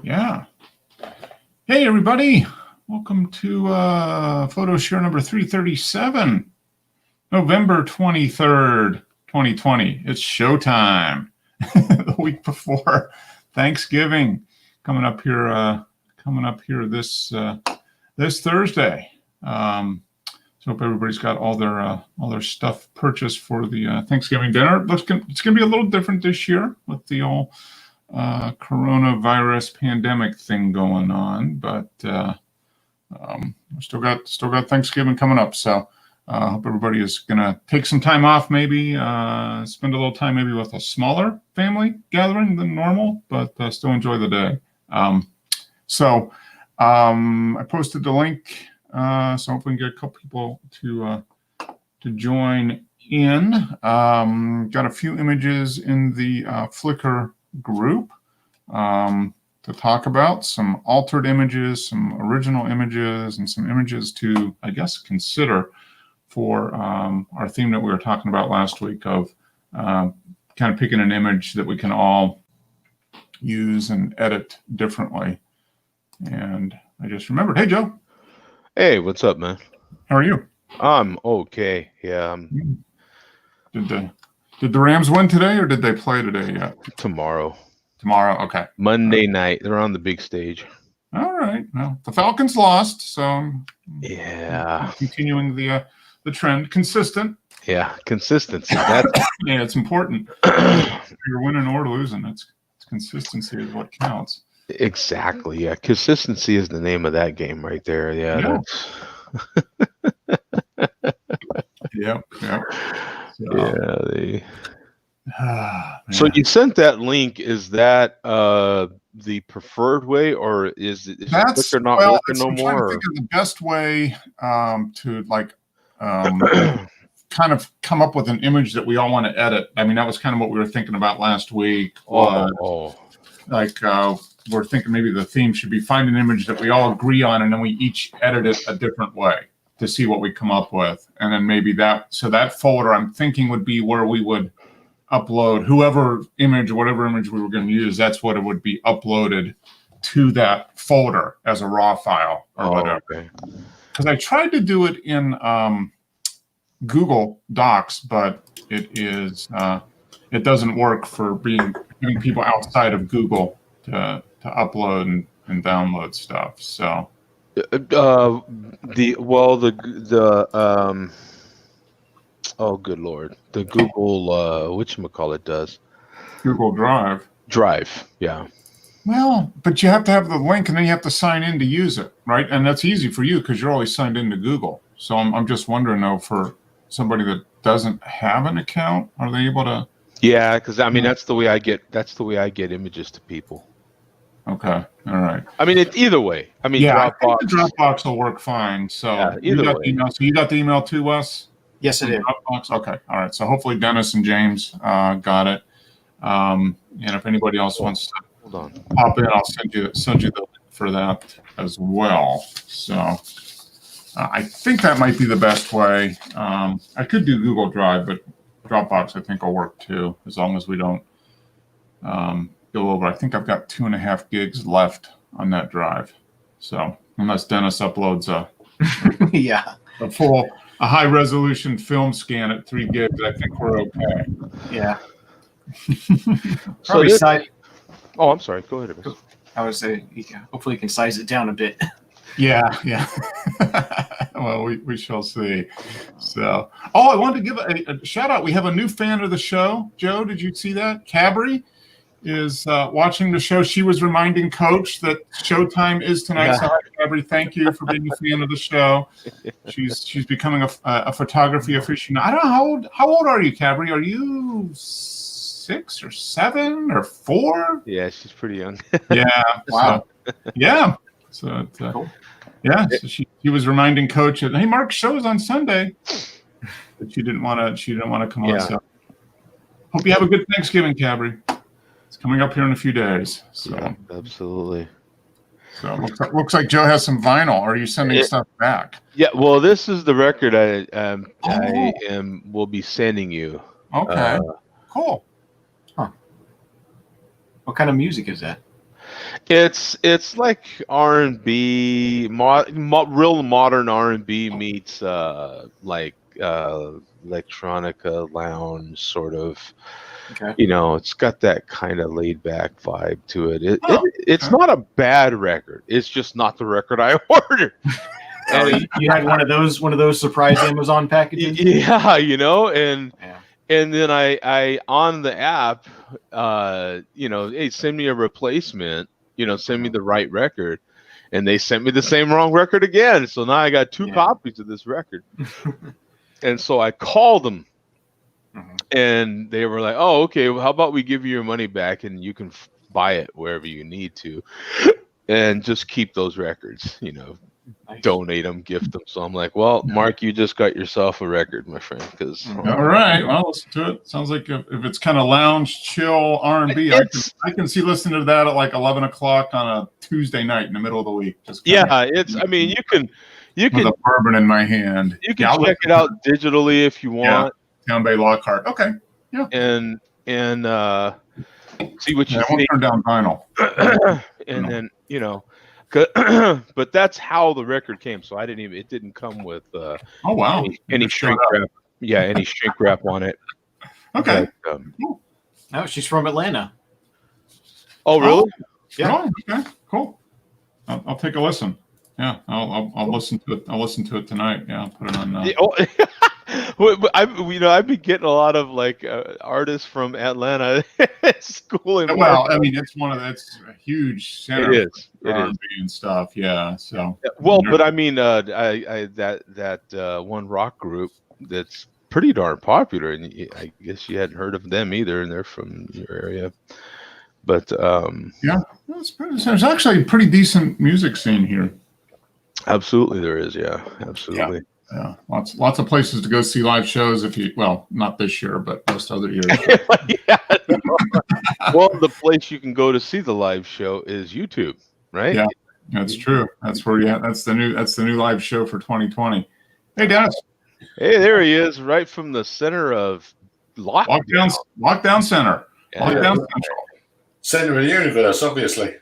Yeah. Hey, everybody. Welcome to photo share number 337, November 23rd, 2020. It's showtime. The week before Thanksgiving, coming up here this Thursday. So hope everybody's got all their stuff purchased for the Thanksgiving dinner. It's going to be a little different this year with the old coronavirus pandemic thing going on, but still got Thanksgiving coming up. So I hope everybody is gonna take some time off, maybe spend a little time maybe with a smaller family gathering than normal, but still enjoy the day. So I posted the link, so hopefully we can get a couple people to join in. Got a few images in the Flickr group to talk about, some altered images, some original images, and some images to, I guess, consider for our theme that we were talking about last week of kind of picking an image that we can all use and edit differently. And I just remembered, hey, Joe. Hey, what's up, man? How are you? I'm okay. Yeah. Did the Rams win today, or did they play today yet? Tomorrow. Tomorrow, okay. Monday night. They're on the big stage. All right. Well, the Falcons lost, so yeah, continuing the trend, consistent. Yeah, consistency. That's yeah, it's important. You're winning or losing. It's consistency is what counts. Exactly. Yeah, consistency is the name of that game right there. Yeah. Yep. So you sent that link. Is that the preferred way, or is Flickr not working no more? I'm trying to think of the best way to kind of come up with an image that we all want to edit. I mean, that was kind of what we were thinking about last week. We're thinking maybe the theme should be find an image that we all agree on, and then we each edit it a different way to see what we come up with. And then maybe that folder I'm thinking would be where we would upload whatever image we were going to use. That's what it would be uploaded to that folder as a raw file or whatever. Okay. Because I tried to do it in Google Docs, but it doesn't work for giving people outside of Google to upload and download stuff. So oh good Lord, the Google whatchamacallit does Google Drive, yeah. Well, but you have to have the link, and then you have to sign in to use it, right? And that's easy for you because you're always signed into Google. So I'm just wondering though, for somebody that doesn't have an account, are they able to? Yeah, because I mean that's the way I get images to people. Okay, all right. I mean, either way. I mean, yeah, Dropbox. I think the Dropbox will work fine. So yeah, either way. So you got the email to us? Yes, I did. Dropbox. Okay, all right. So hopefully Dennis and James got it. And if anybody else wants to pop in, I'll send you the link for that as well. So I think that might be the best way. I could do Google Drive, but Dropbox I think will work too, as long as we don't go over. I think I've got 2.5 gigs left on that drive. So unless Dennis uploads a high resolution film scan at 3 gigs, I think we're okay. Yeah. Oh, I'm sorry. Go ahead. I would say, hopefully you can size it down a bit. Yeah. Well, we shall see. So, I wanted to give a shout out. We have a new fan of the show. Joe, did you see that? Cabri is watching the show. She was reminding Coach that showtime is tonight. Yeah. So, Cabri, thank you for being a fan of the show. She's becoming a photography aficionado. I don't know how old are you, Cabri? Are you 6 or 7 or 4? Yeah, she's pretty young. Yeah. Wow. So, yeah. So cool. Yeah. So she was reminding Coach that, hey, Mark, show's on Sunday, but she didn't want to come on. So hope you have a good Thanksgiving, Cabri. It's coming up here in a few days. So yeah, absolutely. So looks like Joe has some vinyl. Are you sending stuff back? Yeah. Well, this is the record will be sending you. Okay. Cool. Huh. What kind of music is that? It's like R&B, real modern R&B meets like electronica lounge sort of. Okay. It's got that kind of laid back vibe to it. It's okay. not a bad record. It's just not the record I ordered. And you had one of those surprise Amazon packages. Yeah, and then I on the app, hey, send me a replacement. Send me the right record, and they sent me the same wrong record again. So now I got two copies of this record, and so I called them. And they were like, "Oh, okay. Well, how about we give you your money back and you can buy it wherever you need to, and just keep those records. Nice. Donate them, gift them." So I'm like, "Well, Mark, you just got yourself a record, my friend." Because all right, well, listen to it. Sounds like if it's kind of lounge, chill R&B, I can see listening to that at like 11 o'clock on a Tuesday night in the middle of the week. Just it's. I mean, you can with a bourbon in my hand. You can check it out digitally if you want. Town Bay Lockhart. Okay. Yeah. And see what you I won't turn down vinyl. And then but that's how the record came. So it didn't come with oh wow any shrink wrap. Yeah, any shrink wrap on it. Okay. But, Oh, she's from Atlanta. oh really? Yeah. Oh, okay. Cool. I'll take a listen. Yeah, I'll listen to it. I'll listen to it tonight. Yeah, I'll put it on. I've been getting a lot of like artists from Atlanta schooling. Well, I mean, it's it's a huge center. It is and stuff. Yeah. So. Well, but I mean, that one rock group that's pretty darn popular, and I guess you hadn't heard of them either, and they're from your area. But yeah, there's actually a pretty decent music scene here. Absolutely, there is. Yeah, absolutely. Yeah, lots of places to go see live shows. Not this year, but most other years. Yeah. Well, the place you can go to see the live show is YouTube, right? Yeah, that's true. That's where that's the new live show for 2020. Hey, Dennis. Hey, there he is, right from the center of Lockdown Center. Yeah. Lockdown Central. Center of the universe, obviously.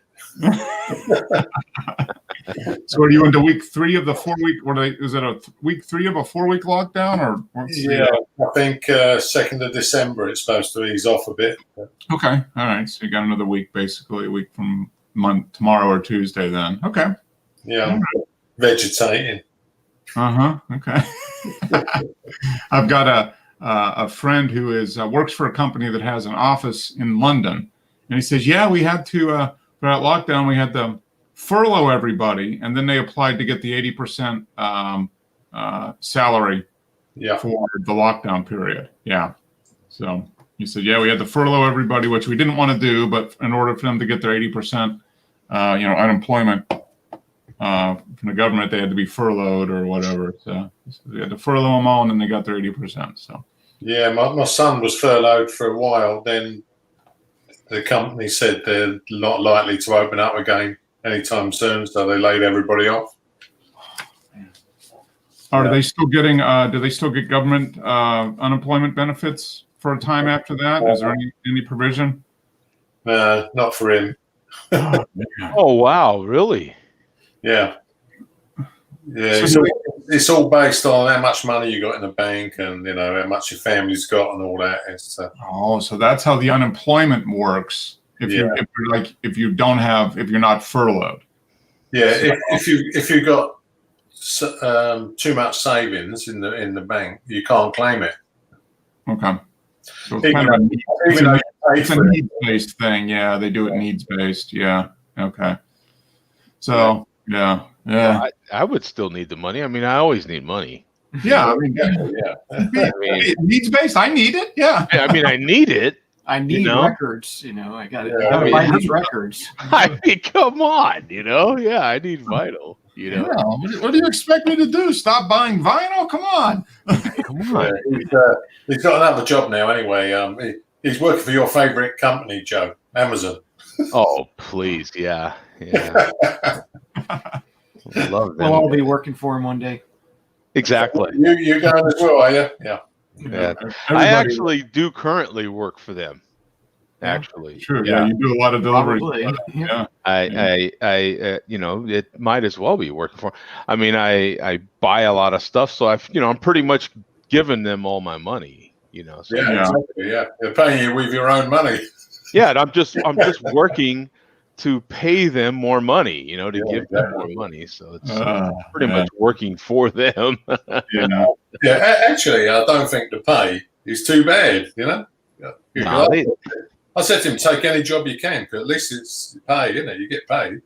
So are you into week 3 of the 4-week? Is it a week 3 of a 4-week lockdown, or yeah? I think 2nd of December it's supposed to ease off a bit. Okay, all right. So you got another week, basically a week from tomorrow or Tuesday. Then okay. Yeah, vegetating. Okay. I've got a friend who works for a company that has an office in London, and he says, "Yeah, we had to for that lockdown, we had to furlough everybody, and then they applied to get the 80% salary for the lockdown period." Yeah. So he said, "Yeah, we had to furlough everybody, which we didn't want to do, but in order for them to get their 80%, unemployment from the government, they had to be furloughed or whatever. So they had to furlough them all, and then they got their 80%. So yeah, my son was furloughed for a while. Then the company said they're not likely to open up again anytime soon, so they laid everybody off. Are they still getting? Do they still get government unemployment benefits for a time after that? Is there any provision? Not for him. Oh wow, really? Yeah. Yeah, it's all based on how much money you got in the bank, and how much your family's got, and all that. So that's how the unemployment works. If you're not furloughed. Yeah, if you got too much savings in the bank, you can't claim it. Okay. So it's a needs-based thing. Yeah, they do it needs-based. Yeah. Okay. So yeah. I would still need the money. I mean, I always need money. Yeah, I mean, needs-based. I need it. Yeah. I mean, I need it. I need records. I got to buy these records. I mean, come on. Yeah, I need vinyl. Yeah. What do you expect me to do? Stop buying vinyl? Come on. Come on. He's got another job now. Anyway, he's working for your favorite company, Joe, Amazon. Oh, please, yeah. Love them. We'll all be working for him one day. Exactly. You're going as well, are you? Yeah. I actually do currently work for them. actually. Sure. Yeah. You do a lot of deliveries. Probably. Yeah. You know, it might as well be working for. I mean, I buy a lot of stuff, so I'm pretty much giving them all my money. You know, so Yeah, exactly. Yeah, they're paying you with your own money. yeah, and I'm just working to pay them more money. You know, to give them more money. So it's pretty much working for them. Yeah. Yeah, actually, I don't think the pay is too bad. You know, Nah, I said to him, take any job you can, because at least it's paid, isn't it? You get paid.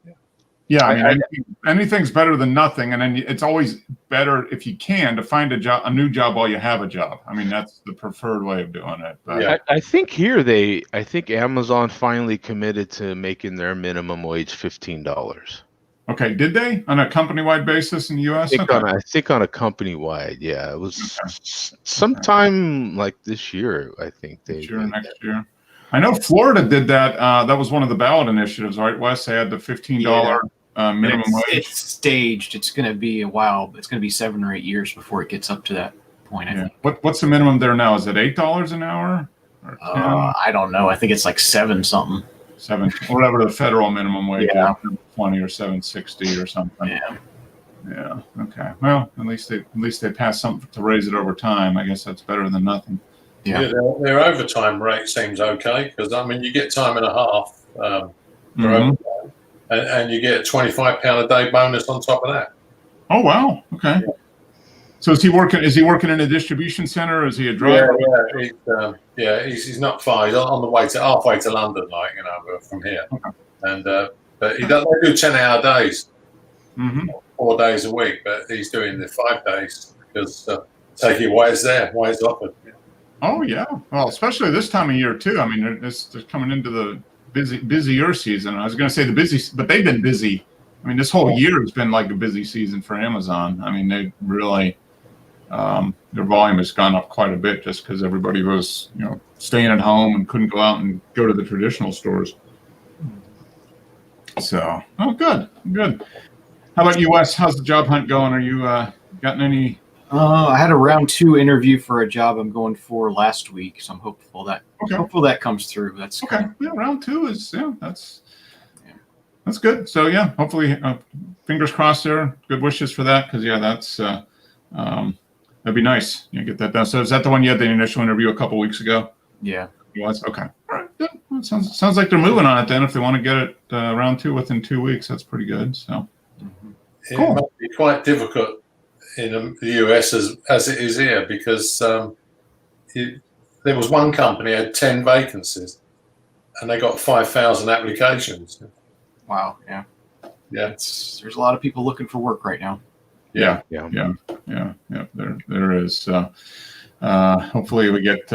Yeah, I mean, anything's better than nothing, and then it's always better if you can to find a new job while you have a job. I mean, that's the preferred way of doing it. But Yeah. I think I think Amazon finally committed to making their minimum wage $15. Okay, did they on a company-wide basis in the U.S.? I think on a company-wide, yeah, it was sometime like this year. I think next year. I know Florida did that. That was one of the ballot initiatives, right, Wes? They had the $15 minimum wage. It's staged. It's going to be a while. It's going to be 7 or 8 years before it gets up to that point. I think. What's the minimum there now? Is it $8 an hour? Or I don't know. I think it's like 7 something. 7, whatever the federal minimum wage is, 20 or 7.60 or something. Yeah. Yeah. Okay. Well, at least they passed something to raise it over time. I guess that's better than nothing. Yeah. Their overtime rate seems okay, because I mean you get time and a half for overtime, and you get a £25 a day bonus on top of that. Oh wow! Okay. Yeah. So is he working in a distribution center, or is he a driver? He's not far. He's on the way to halfway to London, from here. Okay. And but he doesn't do 10-hour days, 4 days a week, but he's doing the 5 days because take it while it's offered. Oh yeah, well, especially this time of year too. I mean, they're coming into the busier season. I was going to say the busy, but they've been busy. I mean, this whole year has been like a busy season for Amazon. I mean, they really their volume has gone up quite a bit just because everybody was staying at home and couldn't go out and go to the traditional stores. So, good. How about you, Wes? How's the job hunt going? Are you gotten any? I had a round 2 interview for a job I'm going for last week, so I'm hopeful that comes through. That's okay. Yeah, round 2 is that's good. So hopefully, fingers crossed there. Good wishes for that, because that's that'd be nice. Get that done. So is that the one you had the initial interview a couple weeks ago? Yeah. It was okay. All right. Good. Well, sounds like they're moving on it then. If they want to get it round 2 within 2 weeks, that's pretty good. So it might be quite difficult in the US as it is here, because there was one company had 10 vacancies and they got 5,000 applications. Wow. Yeah. There's a lot of people looking for work right now. Yeah. There is. Hopefully we get.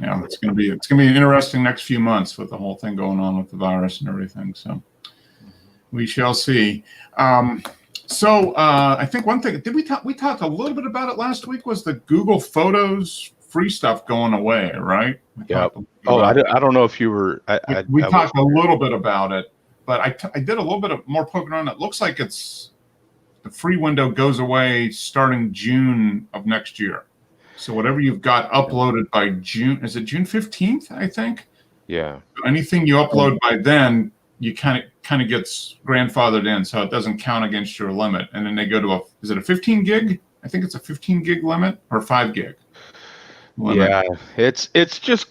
It's gonna be an interesting next few months with the whole thing going on with the virus and everything. So we shall see. So I think one thing we talked a little bit about it last week was the Google Photos free stuff going away, right? Yeah. I don't know if you were. We talked a little bit about it, but I did a little bit of more poking around. It looks like the free window goes away starting June of next year. So whatever you've got uploaded by June, is it June 15th? I think. Yeah. Anything you upload by then, you kind of gets grandfathered in, so it doesn't count against your limit. And then they go to is it a 15 gig? I think it's a 15 gig limit or 5 gig. Limit. Yeah, it's just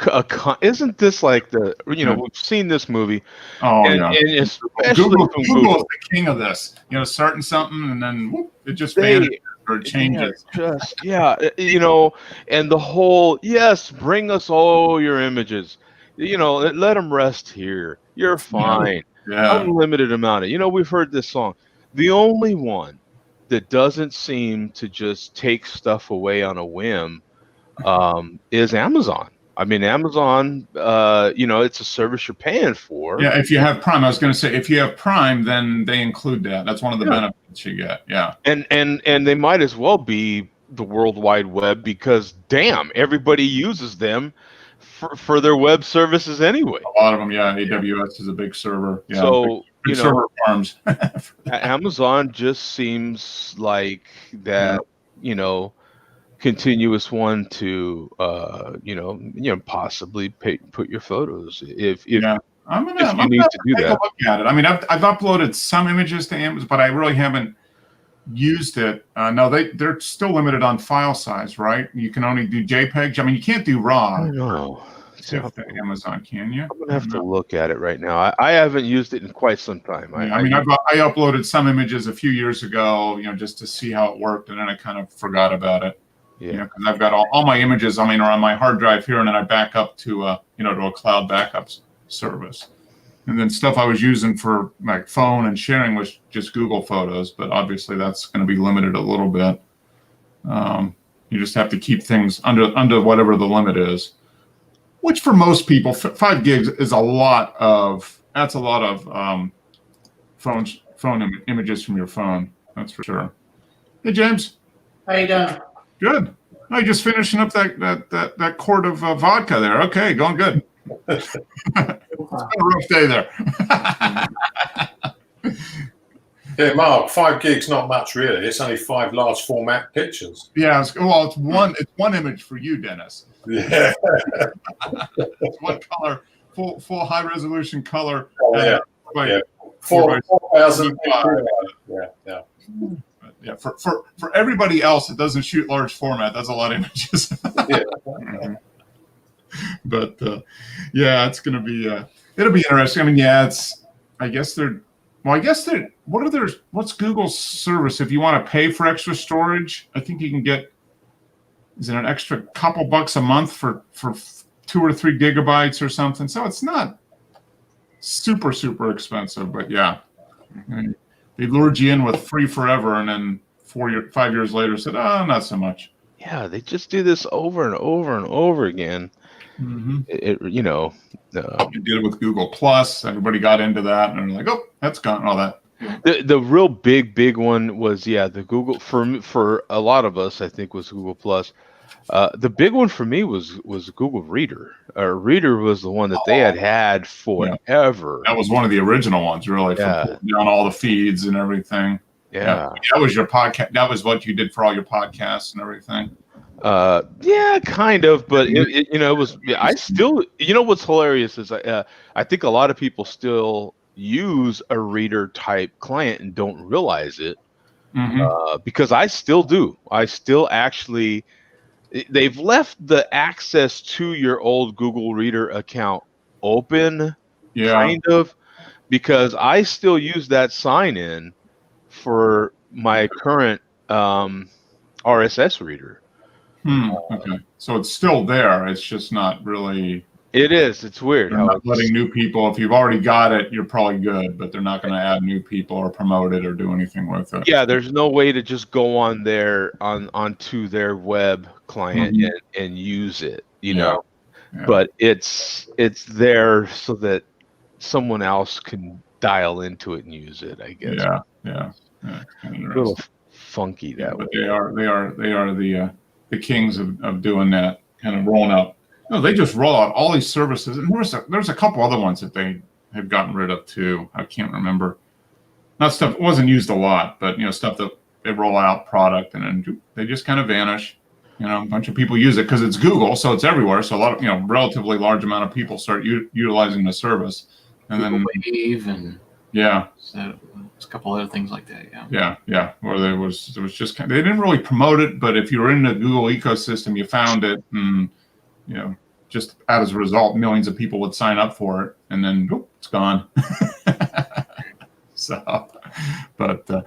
isn't this like we've seen this movie? Oh, and especially Google is the king of this. Starting something and then whoop, it just vanishes or it changes. And the whole bring us all your images. Let them rest here. You're fine. Yeah. Unlimited amount of. We've heard this song. The only one that doesn't seem to just take stuff away on a whim is Amazon. I mean, Amazon, it's a service you're paying for. Yeah, if you have Prime, I was going to say, if you have Prime, then they include that. That's one of the benefits you get. Yeah, and they might as well be the World Wide Web, because damn, everybody uses them for their web services anyway. A lot of them, AWS is a big server. Yeah, so big server farms. Amazon just seems like that. continuous one to possibly put your photos if Yeah. I'm if gonna you need to do take a that. look at it. I mean, I've uploaded some images to Amazon, but I really haven't used it. No, they're still limited on file size, right? You can only do JPEGs. I mean, you can't do I RAW don't know. if the Amazon, can you? I'm gonna have to look at it right now. I haven't used it in quite some time. Yeah, I mean, I uploaded some images a few years ago, just to see how it worked, and then I kind of forgot about it. yeah. Because I've got all my images. I mean, are on my hard drive here, and then I back up to to a cloud backups service. And then stuff I was using for my phone and sharing was just Google Photos, but obviously that's going to be limited a little bit. You just have to keep things under whatever the limit is, which for most people, 5 gigs is a lot of phone images from your phone. That's for sure. Hey, James. How you doing? Good. Oh, you just finishing up that quart of vodka there. Okay, going good. It's been a rough day there. Yeah, Mark, 5 gigs not much really. It's only 5 large format pictures. Yeah, it's one image for you, Dennis. Yeah. It's one color, full high resolution color. Oh, yeah. By 4,000. Yeah. Yeah, for everybody else that doesn't shoot large format, that's a lot of images. Yeah. But yeah, it's gonna be it'll be interesting. I mean, yeah, what's Google's service? If you want to pay for extra storage, I think you can get, is it an extra couple bucks a month for 2 or 3 gigabytes or something? So it's not super expensive, but yeah. They lured you in with free forever, and then 5 years later said, "Oh, not so much." Yeah, they just do this over and over and over again. Mm-hmm. They did it with Google Plus. Everybody got into that, and they're like, "Oh, that's gone." All that. the real big one was the Google for a lot of us, I think, was Google Plus. The big one for me was Google Reader. Reader was the one that they had forever. That was one of the original ones, really. Yeah. For putting down all the feeds and everything. Yeah. That was your podcast. That was what you did for all your podcasts and everything. Yeah, kind of, but it was. I still, what's hilarious is I think a lot of people still use a Reader type client and don't realize it. Mm-hmm. Because I still do. I still actually. They've left the access to your old Google Reader account open, kind of, because I still use that sign-in for my current RSS reader. Okay, so it's still there. It's just not really. It is. It's weird. They're not letting new people. If you've already got it, you're probably good. But they're not going to add new people or promote it or do anything with it. Yeah, there's no way to just go on onto their web client and use it. Yeah. But it's there so that someone else can dial into it and use it, I guess. Yeah. A little funky that way. But they are the kings of doing that, kind of rolling out. No, they just roll out all these services, and there's a couple other ones that they have gotten rid of too. I can't remember. Not stuff, it wasn't used a lot, but stuff that they roll out product and then they just kind of vanish. A bunch of people use it because it's Google, so it's everywhere. So a lot of relatively large amount of people start utilizing the service, and then Wave and so there's a couple other things like that. Yeah. Or there was just they didn't really promote it, but if you were in the Google ecosystem, you found it, and just as a result, millions of people would sign up for it, and then it's gone. So, but so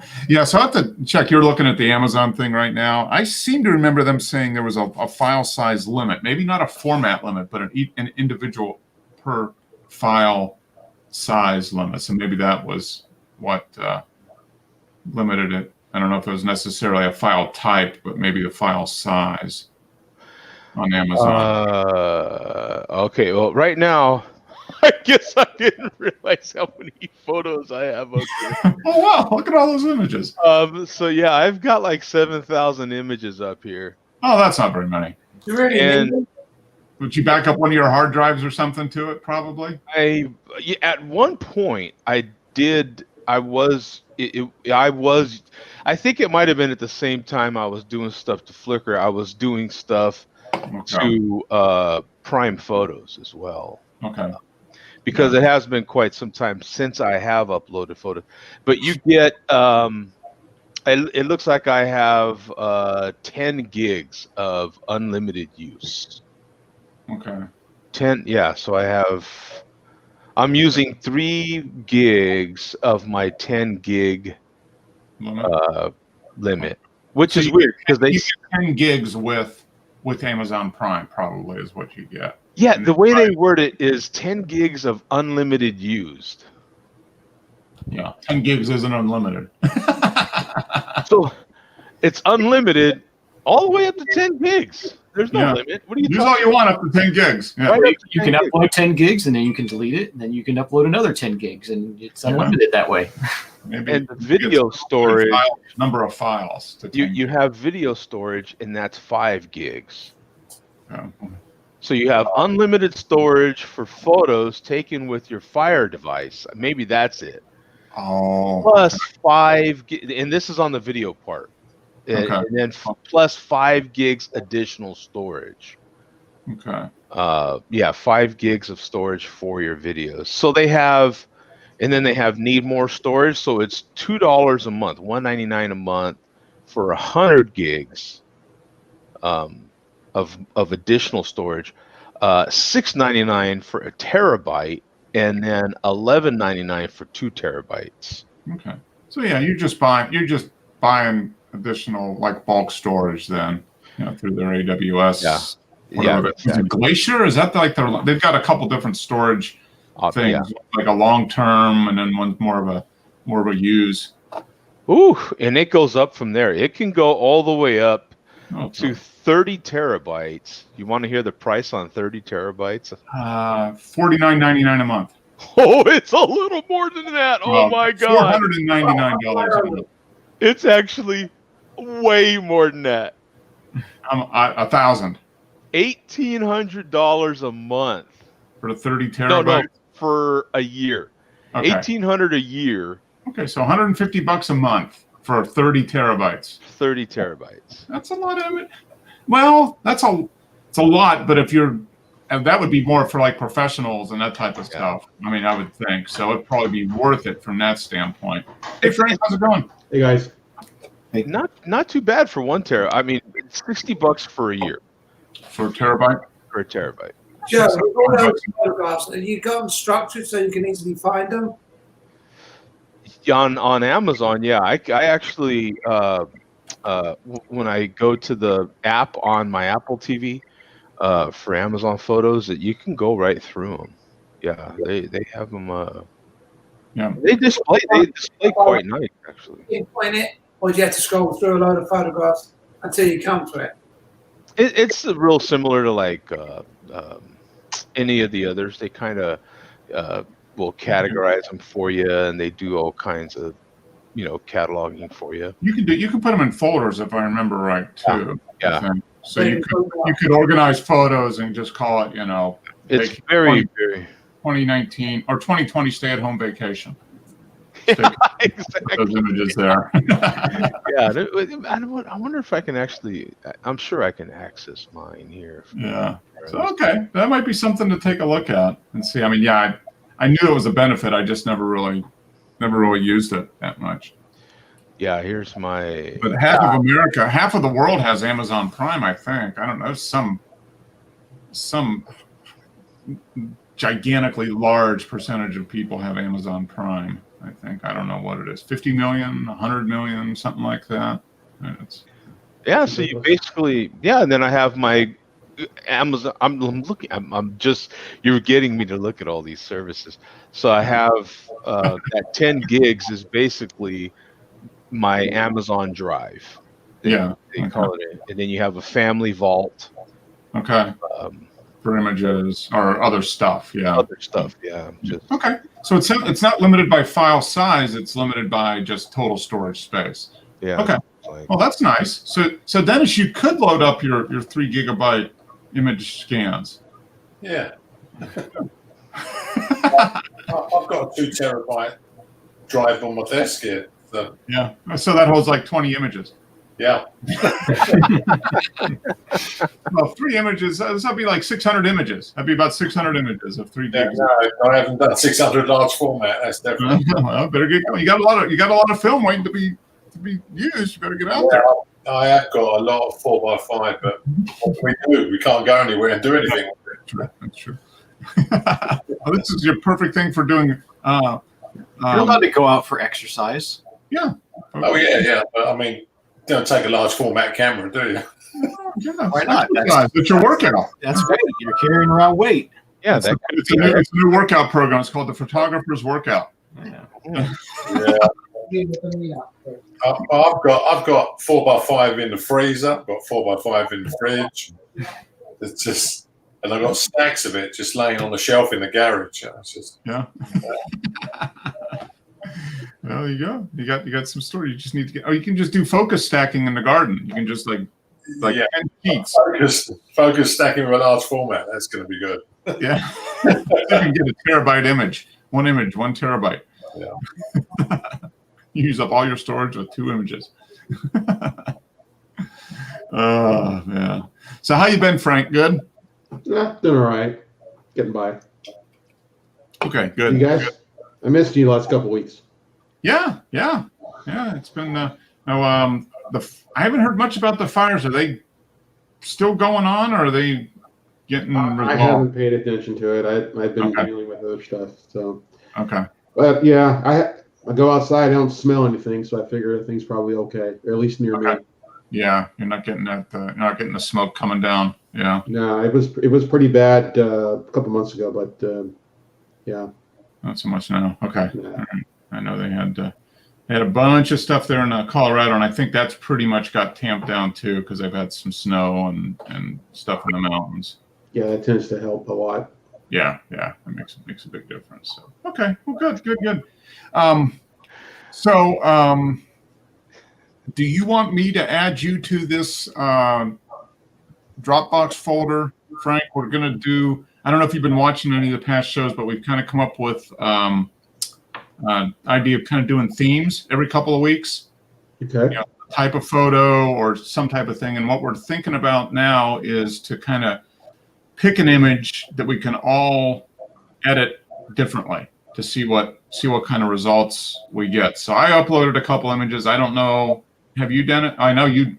I have to check. You're looking at the Amazon thing right now. I seem to remember them saying there was a file size limit, maybe not a format limit, but an individual per file size limit. So maybe that was what limited it. I don't know if it was necessarily a file type, but maybe the file size on Amazon. Okay. Well, right now, I guess I didn't realize how many photos I have up here. Oh wow! Look at all those images. So yeah, I've got like 7,000 images up here. Oh, that's not very many. And would you back up one of your hard drives or something to it? Probably. At one point I did I think it might have been at the same time I was doing stuff to Flickr. I was doing stuff to Prime Photos as well. Okay. Because it has been quite some time since I have uploaded photos. But you get, it looks like I have 10 gigs of unlimited use. Okay. 10, yeah. So I'm using 3 gigs of my 10 gig limit, which is weird because they you get 10 gigs with Amazon Prime probably is what you get. Yeah, the way they word it is 10 gigs of unlimited used. Yeah, 10 gigs isn't unlimited. So it's unlimited all the way up to 10 gigs. There's no limit. What are you Use all you want up to 10 gigs. Yeah. Right, you can upload 10 gigs and then you can delete it, and then you can upload another 10 gigs, and it's unlimited that way. Maybe and the video storage, number of files. You have video storage, and that's 5 gigs. Yeah. So you have unlimited storage for photos taken with your Fire device. Maybe that's it. Oh. Plus 5, and this is on the video part. Okay. And then plus 5 gigs additional storage. Okay. 5 gigs of storage for your videos. So they have, and then they have need more storage. So it's $2 a month, $1.99 a month for 100 gigs. Of additional storage, $6.99 for a terabyte, and then $11.99 for 2 terabytes. Okay. So yeah, you're just buying additional like bulk storage then, through their AWS. Yeah. Is it Glacier? Is that they've got a couple different storage things, like a long term and then one's more of a use. Ooh, and it goes up from there. It can go all the way up to 30 terabytes. You want to hear the price on 30 terabytes? $49.99 a month. Oh, it's a little more than that. Oh my God. $499 a month. It's actually way more than that. $1,000. $1,800 a month. For the 30 terabytes? No, for a year. Okay. $1,800 a year. Okay, so $150 a month for 30 terabytes. 30 terabytes. That's a lot of it. Well, it's a lot, but and that would be more for like professionals and that type of stuff. I mean, I would think so. It'd probably be worth it from that standpoint. Hey, Frank, how's it going? Hey guys. Hey. Not too bad for 1 tera. I mean, it's $60 for a year. For a terabyte? For a terabyte. Joe, with all those photographs, have you got them structured so you can easily find them? On Amazon, yeah. I actually when I go to the app on my Apple TV for Amazon Photos, that you can go right through them. Yeah, they have them. They display quite nice actually. Pinpoint it, or do you have to scroll through a load of photographs until you come to it? It's real similar to like any of the others. They kind of will categorize them for you, and they do all kinds of cataloging for you. You can put them in folders if I remember right too. Yeah. So you could organize photos and just call it it's very 2019 or 2020 stay-at-home vacation. Exactly. Those images there. Yeah, I wonder if I can actually. I'm sure I can access mine here. Yeah. So okay, that might be something to take a look at and see. I mean, yeah, I knew it was a benefit. I just never really used it that much. Yeah, here's my. But half of America, half of the world has Amazon Prime. I think. I don't know, some gigantically large percentage of people have Amazon Prime. I think. I don't know what it is. 50 million, 100 million, something like that. So you basically, and then I have my Amazon. I'm looking. I'm just. You're getting me to look at all these services. So I have that 10 gigs is basically my Amazon Drive. They call it, and then you have a family vault. Okay. For images or other stuff, Other stuff, okay. So it's not limited by file size; it's limited by just total storage space. Yeah. Okay. Well, that's nice. So Dennis, you could load up your 3 gigabyte image scans. Yeah. I've got a 2 terabyte drive on my desk here. So, Yeah. So that holds like 20 images. yeah. Well, 3 images. That'd be like 600 images. That'd be about 600 images of 3 Yeah, gigs. no, I haven't done 600 large format. That's definitely. Well, better get going. You got a lot of film waiting to be used. You better get out there. I have got a lot of 4x5, but what can we do? We can't go anywhere and do anything. That's true. Well, this is your perfect thing for doing. You're allowed to go out for exercise. Yeah. Oh yeah. But I mean, don't take a large format camera, do you? Yeah, Why not? It's your workout. That's right. You're carrying around weight. Yeah, It's a new workout program. It's called the Photographer's Workout. Yeah. I've got 4x5 in the freezer. I've got 4x5 in the fridge. It's just, and I've got stacks of it just laying on the shelf in the garage. It's just, Yeah. Well, you go. You got some story. You just need to get. Oh, you can just do focus stacking in the garden. You can just like yeah. 10 sheets. Focus stacking with a large format. That's going to be good. Yeah. You can get a terabyte image. 1 image, 1 terabyte. Yeah. You use up all your storage with 2 images. Oh yeah. So how you been, Frank? Good. Yeah, doing all right. Getting by. Okay, good. You guys, Good. I missed you the last couple weeks. Yeah. It's been. I haven't heard much about the fires. Are they still going on, or are they getting I resolved? haven't paid attention to it. I've been Okay. dealing with other stuff. So, Okay. but yeah, I go outside. I don't smell anything, so I figure everything's probably okay, or at least near me. Okay. Yeah, you're not getting that. You're not getting the smoke coming down. Yeah. No, it was pretty bad a couple months ago, but yeah. Not so much now. Okay. Yeah. All right. I know they had a bunch of stuff there in Colorado, and I think that's pretty much got tamped down too because they've had some snow and stuff in the mountains. Yeah, it tends to help a lot. Yeah, it makes a big difference. So okay, well, good. Do you want me to add you to this Dropbox folder, Frank? We're gonna do. I don't know if you've been watching any of the past shows, but we've kind of come up with idea of kind of doing themes every couple of weeks. Okay. Type of photo or some type of thing. And what we're thinking about now is to kind of pick an image that we can all edit differently to see what kind of results we get. So I uploaded a couple images. I don't know. Have you done it? I know you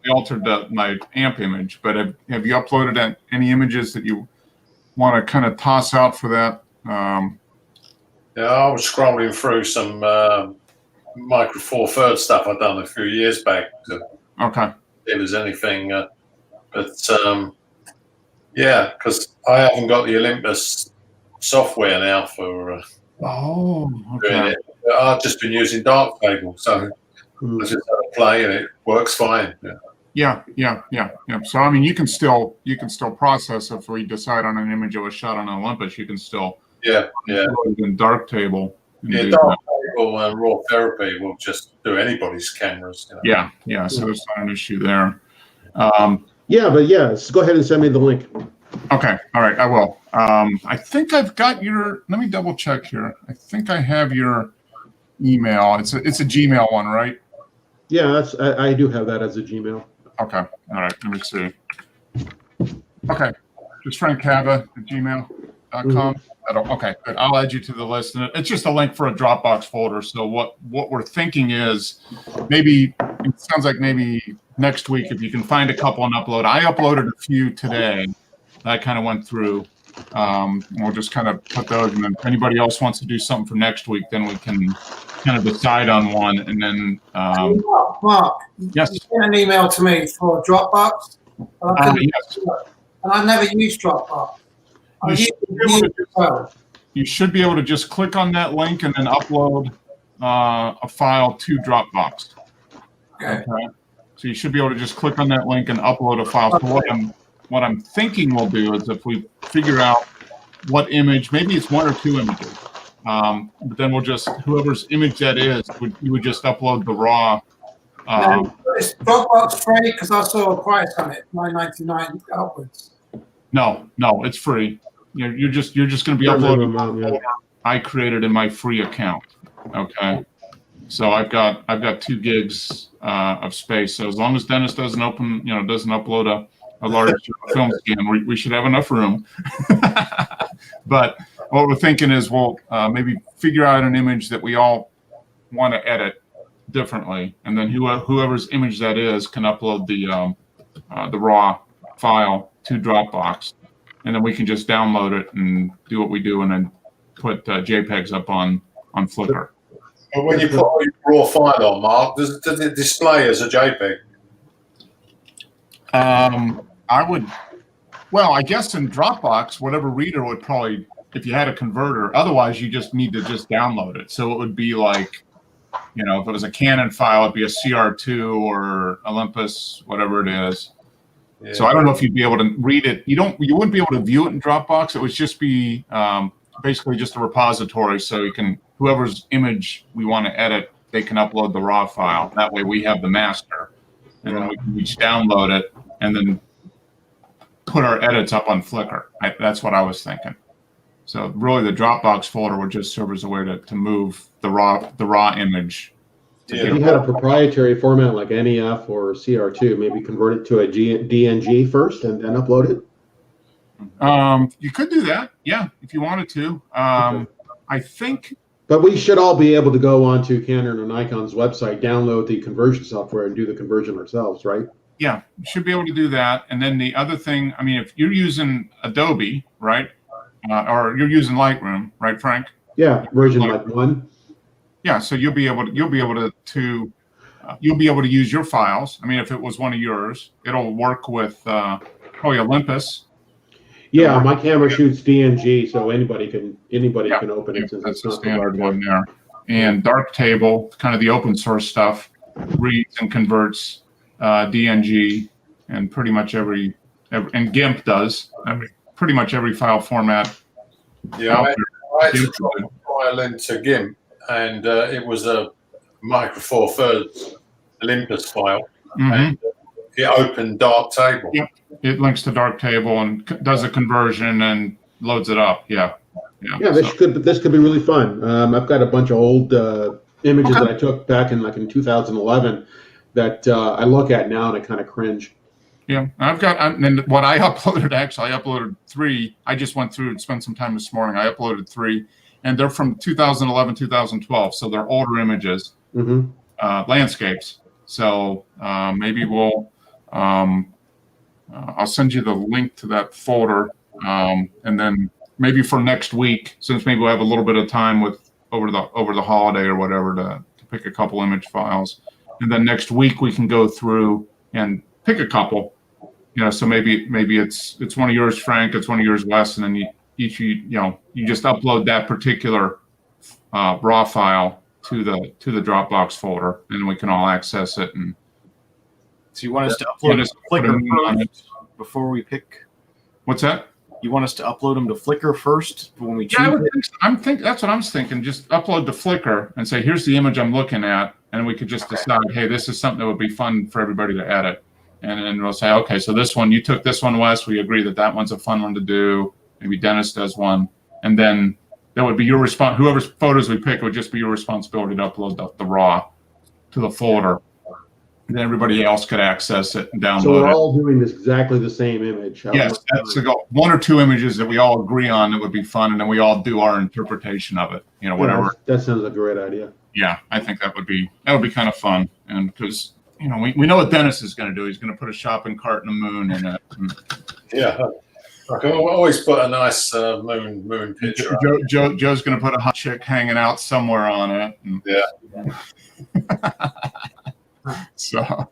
altered my AMP image, but have you uploaded any images that you want to kind of toss out for that? Yeah, I was scrolling through some Micro Four Thirds stuff I'd done a few years back. Okay. If there's anything, because I haven't got the Olympus software now for doing okay. it. I've just been using Darktable, so I just have to play and it works fine. Yeah. Yeah. So I mean, you can still process if we decide on an image that was shot on an Olympus. You can still Yeah. upload it in Darktable. and Yeah, do that. Darktable and Raw Therapy will just do anybody's cameras. Yeah. So there's not an issue there. So go ahead and send me the link. Okay. All right. I will. I think I've got your. Let me double check here. I think I have your email. It's a Gmail one, right? Yeah, I do have that as a Gmail. Okay. All right. Let me see. Okay. Just Frank Cava at gmail.com. Okay. Good. I'll add you to the list. And it's just a link for a Dropbox folder. So what we're thinking is maybe it sounds like maybe next week if you can find a couple and upload. I uploaded a few today. I kind of went through. We'll just kind of put those, and then if anybody else wants to do something for next week, then we can kind of decide on one, and then. Mark, Yes. you sent an email to me for Dropbox, Yes. and I never used Dropbox. You should be able to just click on that link and then upload a file to Dropbox. Okay. So you should be able to just click on that link and upload a file. So what I'm thinking we'll do is if we figure out what image, maybe it's 1 or 2 images, but then we'll just, whoever's image that is, you would just upload the raw. Is Dropbox free? Because I saw a price on it, $9.99 upwards. No, it's free. You're just going to be uploading. I created in my free account. Okay. So I've got 2 gigs of space. So as long as Dennis doesn't upload a large film scan, we should have enough room. But what we're thinking is we'll maybe figure out an image that we all want to edit differently, and then whoever's image that is can upload the raw file to Dropbox, and then we can just download it and do what we do, and then put JPEGs up on Flickr. But when you put your raw file on, Mark, does it display as a JPEG? I guess in Dropbox, whatever reader would probably, if you had a converter, otherwise you just need to just download it. So it would be like, if it was a Canon file, it'd be a CR2 or Olympus, whatever it is. Yeah. So I don't know if you'd be able to read it. You wouldn't be able to view it in Dropbox. It would just be basically just a repository. So whoever's image we want to edit, they can upload the raw file. That way we have the master, and then we can each download it and then put our edits up on Flickr. That's what I was thinking. So really, the Dropbox folder would just serve as a way to move the raw image. If you had a proprietary format like NEF or CR2, maybe convert it to a DNG first and then upload it. You could do that, yeah, if you wanted to. I think. But we should all be able to go onto Canon or Nikon's website, download the conversion software, and do the conversion ourselves, right? Yeah, you should be able to do that. And then the other thing, if you're using Adobe, right, or you're using Lightroom, right, Frank? Yeah, version like 1. Yeah, so you'll be able to use your files. If it was one of yours, it'll work with probably Olympus. Yeah, my camera shoots DNG, so anybody can open it. Since That's it's the not standard one there. And Darktable, kind of the open source stuff, reads and converts DNG, and pretty much every and GIMP does. Pretty much every file format. Yeah, I had to drop a file into GIMP, and it was a Micro Four Thirds Olympus file, and it opened Darktable. Yep, it links to Darktable and does a conversion and loads it up. Yeah. This could be really fun. I've got a bunch of old images that I took back in 2011 that I look at now and I kind of cringe. Yeah, and what I uploaded, actually, I uploaded 3. I just went through and spent some time this morning. I uploaded 3, and they're from 2011, 2012, so they're older images, landscapes. So maybe I'll send you the link to that folder, and then maybe for next week, since maybe we'll have a little bit of time over the holiday or whatever to pick a couple image files, and then next week we can go through and pick a couple. So maybe it's one of yours, Frank. It's one of yours, Wes, and then you just upload that particular raw file to the Dropbox folder, and we can all access it. And so you want us to upload Flickr first before we pick? What's that? You want us to upload them to Flickr first when we choose? Yeah, that's what I was thinking. Just upload to Flickr and say, here's the image I'm looking at, and we could just decide, hey, this is something that would be fun for everybody to edit. And then we'll say, okay, so this one, you took this one, Wes. We agree that one's a fun one to do. Maybe Dennis does one. And then that would be your response. Whoever's photos we pick, it would just be your responsibility to upload the raw to the folder. And then everybody else could access it and download it. So we're all doing exactly the same image. Yes, that's the goal. 1 or 2 images that we all agree on that would be fun, and then we all do our interpretation of it. Whatever. Yeah, that sounds like a great idea. Yeah, I think that would be kind of fun. And because we know what Dennis is going to do. He's going to put a shopping cart and a moon in it. Yeah, I can always put a nice moon picture. Joe's going to put a hot chick hanging out somewhere on it. And, So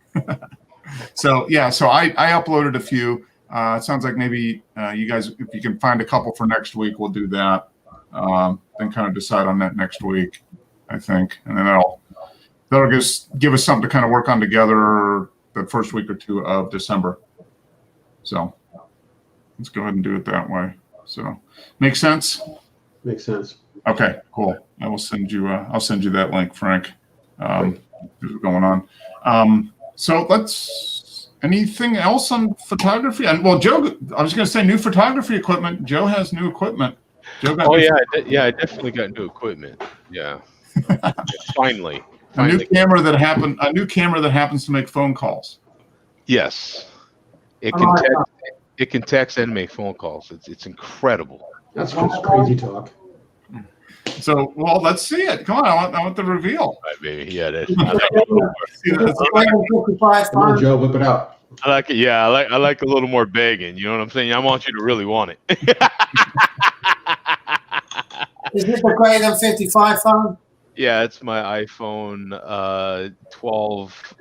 I uploaded a few. It sounds like maybe you guys, if you can find a couple for next week, we'll do that. Then kind of decide on that next week, I think, and then that'll just give us something to kind of work on together the first week or 2 of December. So let's go ahead and do it that way. So make sense? Makes sense. Okay, cool. I will send you. I'll send you that link, Frank. What's going on? So anything else on photography? And Joe, I was going to say new photography equipment. Joe has new equipment. I definitely got new equipment. Yeah. Finally. A new camera that happens to make phone calls. Yes. It I can like text, that. it can text and make phone calls. It's incredible. That's just crazy talk. So, well, let's see it. Come on, I want the reveal. Right, baby. Yeah, that, Is this the greater 55 Come on, phone? Joe, whip it out. I like it. Yeah, I like a little more begging. You know what I'm saying? I want you to really want it. Is this the greater than 55 phone? Yeah, it's my iPhone 12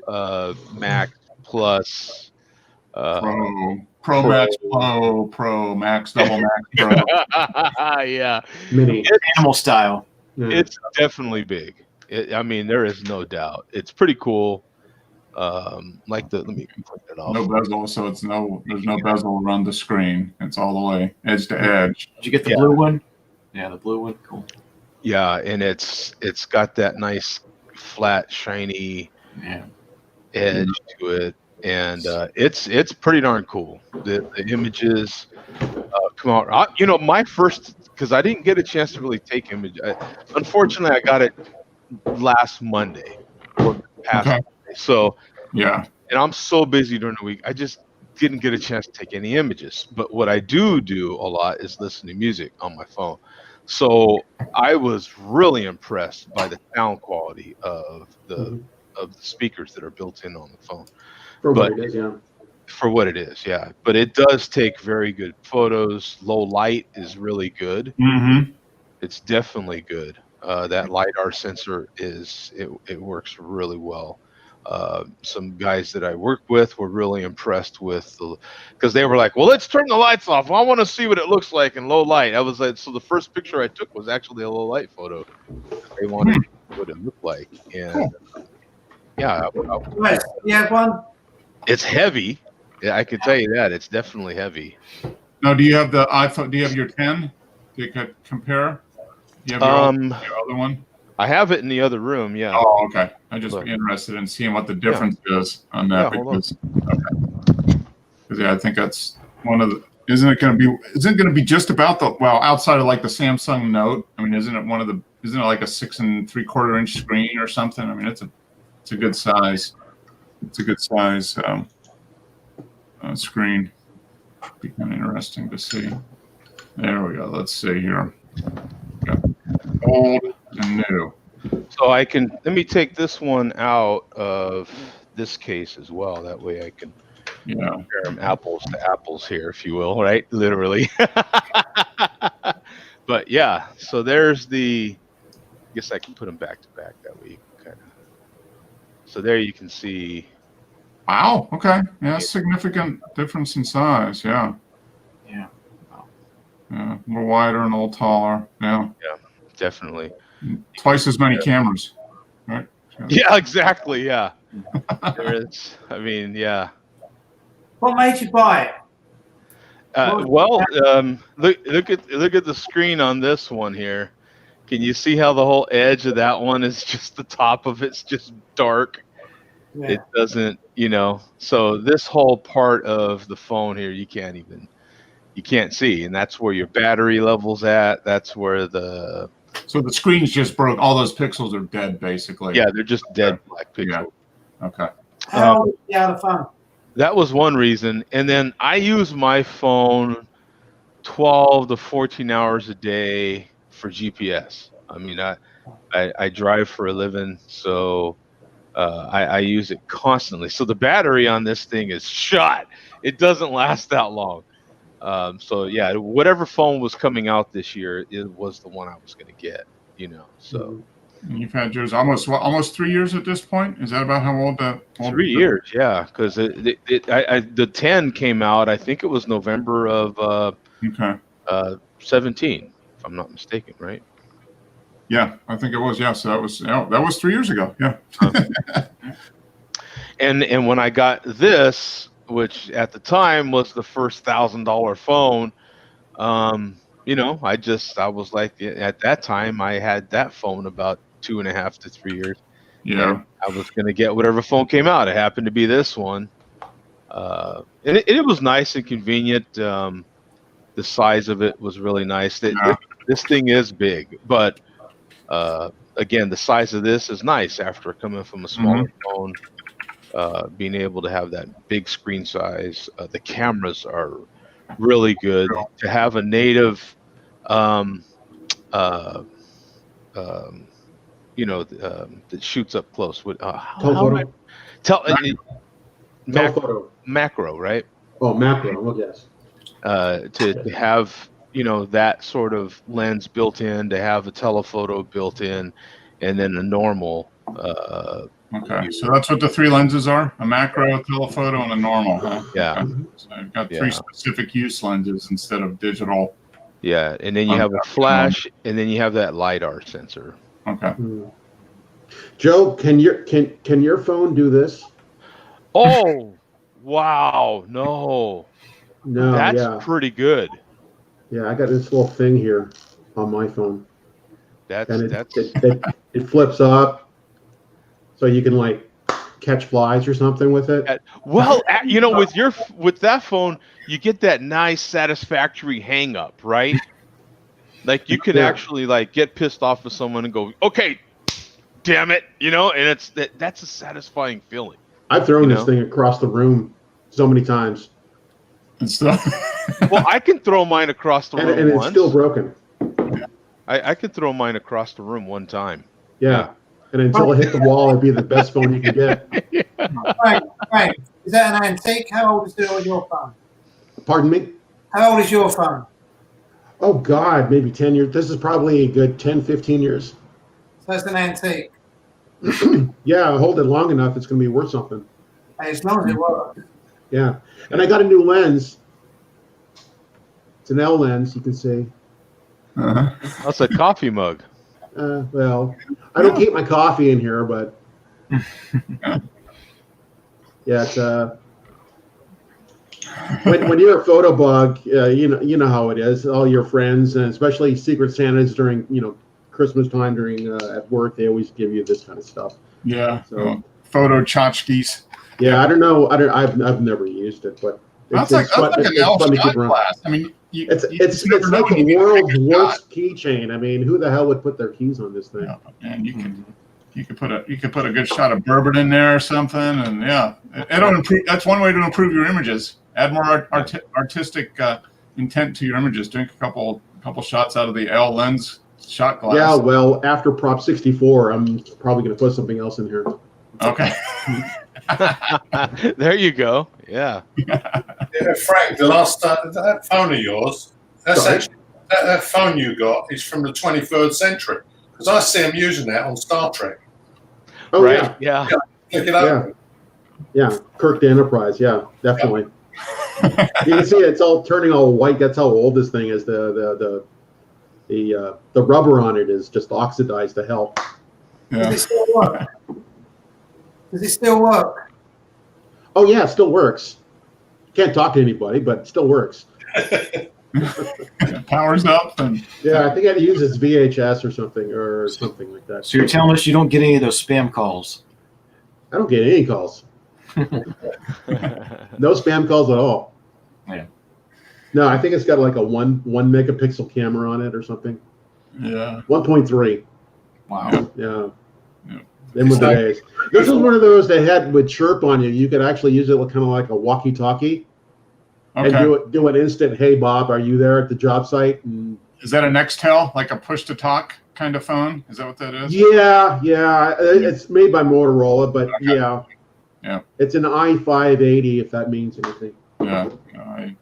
Max Plus. Pro Max Pro Max Double Max Pro. Yeah, Mini. Animal style. Yeah. it's definitely big. I mean, there is no doubt. It's pretty cool. Let me click it off. No bezel, so there's no bezel around the screen. It's all the way edge to edge. Did you get the Yeah. blue one? Yeah, the blue one. Cool. Yeah, and it's got that nice flat, shiny Yeah. edge to it, and it's pretty darn cool. The images come out. My first, because I didn't get a chance to really take image. Unfortunately, I got it last Monday or past Okay. Monday. So, Yeah. and I'm so busy during the week, I just didn't get a chance to take any images. But what I do a lot is listen to music on my phone. So I was really impressed by the sound quality of the speakers that are built in on the phone. For what But- it is, yeah. For what it is, yeah. But it does take very good photos. Low light is really good. Mm-hmm. It's definitely good. That LiDAR sensor it works really well. Some guys that I work with were really impressed with because they were like, "Well, let's turn the lights off. I want to see what it looks like in low light." I was like, so the first picture I took was actually a low light photo. They wanted to see what it looked like, and yeah, Yes. You have one? it's heavy. Yeah, I can tell you that it's definitely heavy. Now, do you have the iPhone? Do you have your 10? Do you could compare? Do you have your other one? I have it in the other room. Yeah. Oh, okay. I'm just Look. interested in seeing what the difference is on that Yeah, hold on. because yeah, I think that's one of the. Isn't it going to be just about outside of like the Samsung Note? I mean, isn't it like a 6 3/4 inch screen or something? I mean, it's a good size. It's a good size screen. Be kind of interesting to see. There we go. Let's see here. Got old and new. So let me take this one out of this case as well. That way I can Yeah. compare them apples to apples here, if you will, right? Literally. But yeah, so there's I guess I can put them back to back that way. Kind of. So there you can see. Wow. Okay. Yeah. Significant difference in size. Yeah. Yeah. Yeah. A little wider and a little taller. Yeah. Definitely. Twice as many cameras. Right. Yeah, exactly. Yeah. There is. I mean, yeah. What made you buy it? Look at the screen on this one here. Can you see how the whole edge of that one is just the top of it's just dark? Yeah. It doesn't, so this whole part of the phone here you can't see, and that's where your battery level's at. That's where So the screen's just broke. All those pixels are dead, basically. they're just dead black pixels. Yeah. Okay. How old is the other phone? That was one reason. And then I use my phone 12 to 14 hours a day for GPS. I mean, I drive for a living, so I use it constantly. So the battery on this thing is shot. It doesn't last that long. So yeah, whatever phone was coming out this year, it was the one I was going to get. So And you've had yours almost 3 years at this point. Is that about how old the? 3 years, yeah, because the 10 came out. I think it was November of Okay. 17, if I'm not mistaken, right? Yeah, I think it was. Yeah. So that was 3 years ago. Yeah. And when I got this, which at the time was the first $1,000 phone, I was like, at that time I had that phone about 2.5 to 3 years. Yeah. I was going to get whatever phone came out. It happened to be this one. And it was nice and convenient. The size of it was really nice. This thing is big, but the again, the size of this is nice after coming from a smaller phone. Being able to have that big screen size, the cameras are really good. To have a native, that shoots up close. Telephoto. Telephoto. Macro, right? Oh, macro. Oh, yes. To have that sort of lens built in, to have a telephoto built in, and then a normal. Okay, so that's what the 3 lenses are: a macro, a telephoto, and a normal. Huh? Yeah. Okay. So I've got 3 specific use lenses instead of digital. Yeah, and then you have a flash, and then you have that LiDAR sensor. Okay. Joe, can your phone do this? Oh, wow! No, that's pretty good. Yeah, I got this little thing here on my phone. It flips up, so you can like catch flies or something with it. Well, with that phone, you get that nice, satisfactory hang up, right? Like you can actually like get pissed off with someone and go, "Okay, damn it," and that's a satisfying feeling. I've thrown this thing across the room so many times. Well, I can throw mine across the room and once. It's still broken. I could throw mine across the room one time. Yeah. And until it hit the wall, it'd be the best phone you can get. Frank, is that an antique? How old is your phone? Pardon me? How old is your phone? Oh, God, maybe 10 years. This is probably a good 10, 15 years. So it's an antique. Yeah, hold it long enough, it's going to be worth something. Hey, as long as it works. Yeah. And I got a new lens. It's an L lens, you can see. That's a coffee mug. Well, I don't keep my coffee in here, but yeah, it's when you're a photo bug, you know how it is. All your friends, and especially Secret Santas during Christmas time during at work, they always give you this kind of stuff. Yeah. So photo tchotchkes. Yeah, I don't know. I've never used it, but that's like an L shot glass. I mean, it's like the world's worst keychain. I mean, who the hell would put their keys on this thing? Yeah, and you could put a good shot of bourbon in there or something, and it'll improve. That's one way to improve your images. Add more artistic intent to your images. Drink a couple shots out of the L lens shot glass. Yeah, well, after Prop 64, I'm probably going to put something else in here. Okay. There you go. Yeah. Frank, the last that phone of yours, that phone you got is from the 23rd century, because I see them using that on Star Trek. Oh, right. Yeah. Look it up. Yeah. Kirk the Enterprise. Yeah, definitely. You can see it's all turning all white. That's how old this thing is. The rubber on it is just oxidized to hell. Yeah. Does it still work? Does it still work? Oh yeah, it still works. Can't talk to anybody, but it still works. Powers up and yeah, I think I had to use this VHS or something like that. So you're telling us you don't get any of those spam calls? I don't get any calls. No spam calls at all. Yeah. No, I think it's got like a one megapixel camera on it or something. Yeah. 1.3. Wow. Yeah. Them were the days. This is one of those they had with chirp on you. You could actually use it kind of like a walkie-talkie. Okay. And do an instant, "Hey Bob, are you there at the job site?" And is that a Nextel, like a push-to-talk kind of phone? Is that what that is? Yeah. It's made by Motorola, but yeah. It's an i580 if that means anything. Yeah,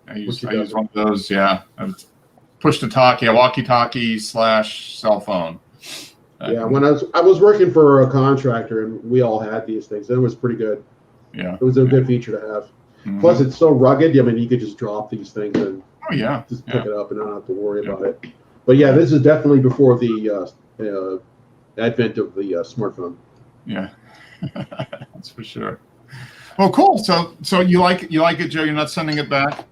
I use one of those. Yeah, push-to-talk. Yeah, walkie-talkie / cell phone. Yeah, when I was working for a contractor and we all had these things, and it was pretty good. Yeah, it was a good feature to have. Mm-hmm. Plus, it's so rugged. I mean, you could just drop these things and just pick it up and not have to worry about it. But yeah, this is definitely before the advent of the smartphone. Yeah, that's for sure. Well, cool. So you like it, Joe? You're not sending it back?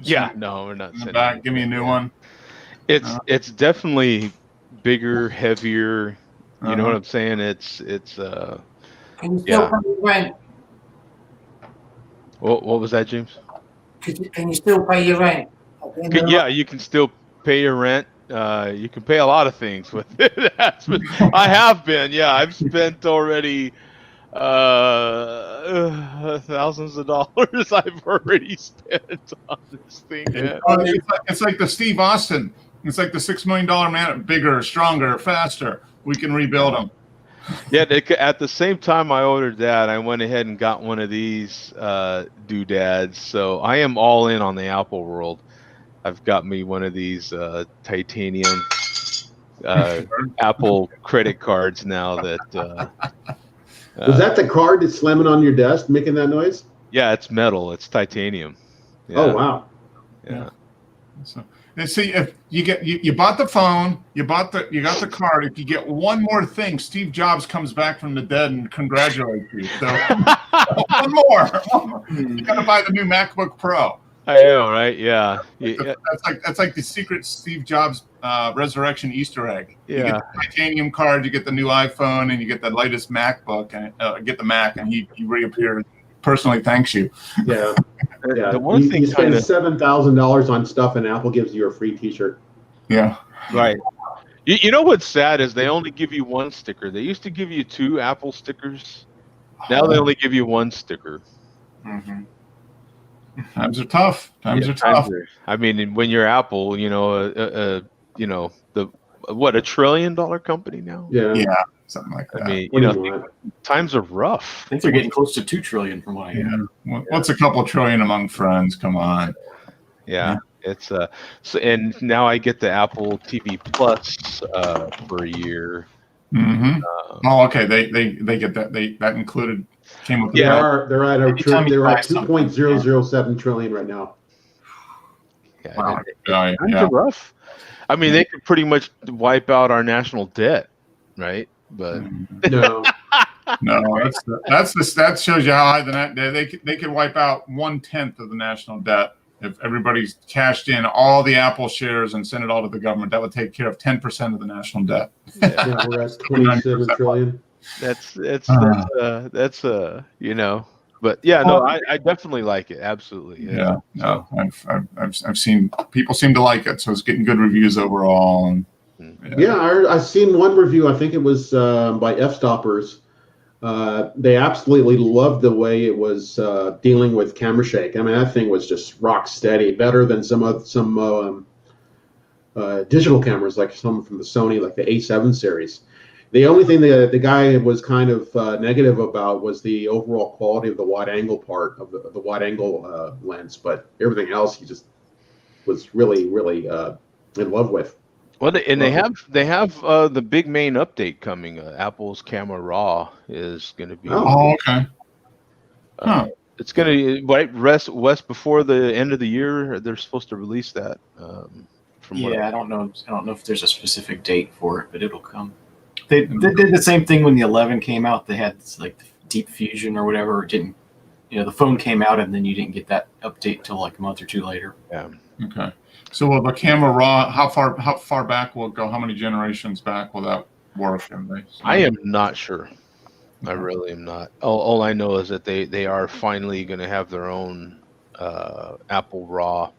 Yeah, no, we're not sending it back. It Give me a new one. It's definitely bigger, heavier. You know what I'm saying? It's Can you still pay your rent? What was that, James? Can you still pay your rent? Yeah, you can still pay your rent. You can pay a lot of things with it. I have been. Yeah, I've spent already thousands of dollars. I've already spent on this thing. Yeah. It's like the Steve Austin. It's like the $6 million man, bigger, stronger, faster. We can rebuild them. Yeah, at the same time I ordered that, I went ahead and got one of these doodads. So I am all in on the Apple world. I've got me one of these titanium Apple credit cards now. That Was that the card that's slamming on your desk, making that noise? Yeah, it's metal. It's titanium. Yeah. Oh wow! Yeah. So, and see, if you bought the phone, you got the card. If you get one more thing, Steve Jobs comes back from the dead and congratulates you. So one more. You got to buy the new MacBook Pro. I know, right? Yeah. That's like the secret Steve Jobs resurrection Easter egg. Yeah. You get the titanium card, you get the new iPhone, and you get the latest MacBook, and get the Mac, and he reappears. Personally, thanks you. Yeah. Yeah. The one thing you spend $7,000 on stuff, and Apple gives you a free T-shirt. Yeah. Right. You know what's sad is they only give you one sticker. They used to give you 2 Apple stickers. Now they only give you 1 sticker. Mm-hmm. Times are tough. Times are tough. I mean, when you're Apple, you know, the $1 trillion company now. Yeah. Yeah. Something like that. I mean, you know, times are rough. I think they're getting close to $2 trillion from what I hear. Yeah. What's a couple trillion among friends? Come on. Yeah. It's so, and now I get the Apple TV Plus for a year. Mm-hmm. Okay. They get that. That included. Came with They're at they're at Anytime you buy something, 2.007 trillion right now. Yeah, Wow. times Yeah. are rough. I mean, they could pretty much wipe out our national debt, right? But No. No, that shows you how high the net. They could wipe out 1/10 of the national debt if everybody's cashed in all the Apple shares and sent it all to the government. That would take care of 10% of the national debt. Yeah, we're at 27 trillion. that's you know. But yeah, no, I definitely like it. Absolutely. Yeah. No, I've seen people seem to like it, so it's getting good reviews overall. And Yeah, I've seen one review. I think it was by F-Stoppers. They absolutely loved the way it was dealing with camera shake. I mean, that thing was just rock steady, better than some digital cameras, like some from the Sony, like the A7 series. The only thing the guy was kind of negative about was the overall quality of the wide angle part of the wide angle lens, but everything else he just was really, really in love with. Well, they have the big main update coming. Apple's Camera Raw is going to be. Oh, okay. Huh. It's going to rest before the end of the year. They're supposed to release that. I don't know if there's a specific date for it, but it'll come. They did the same thing when the 11 came out. They had like Deep Fusion or whatever. It didn't, the phone came out and then you didn't get that update till like a month or two later. Yeah. Okay. So will the Camera Raw, how far back will it go? How many generations back will that work? I am not sure. I really am not. All I know is that they are finally going to have their own Apple Raw,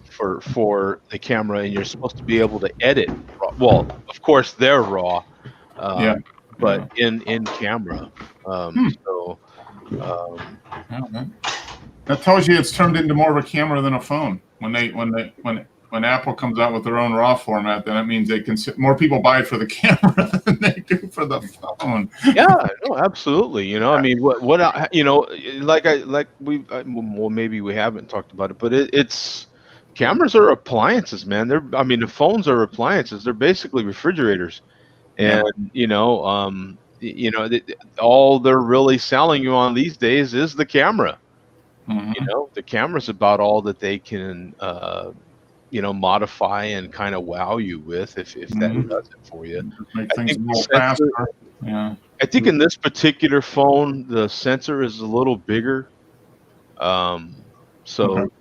for the camera, and you're supposed to be able to edit. Well, of course they're RAW, but in camera. So. That tells you it's turned into more of a camera than a phone. When Apple comes out with their own RAW format, then it means they can more people buy it for the camera than they do for the phone. Yeah, no, absolutely. I mean, maybe we haven't talked about it, but it's cameras are appliances, man. The phones are appliances. They're basically refrigerators, and all they're really selling you on these days is the camera. Mm-hmm. The camera's about all that they can, modify and kind of wow you with if that does it for you. Make things a little faster. Yeah. I think in this particular phone, the sensor is a little bigger.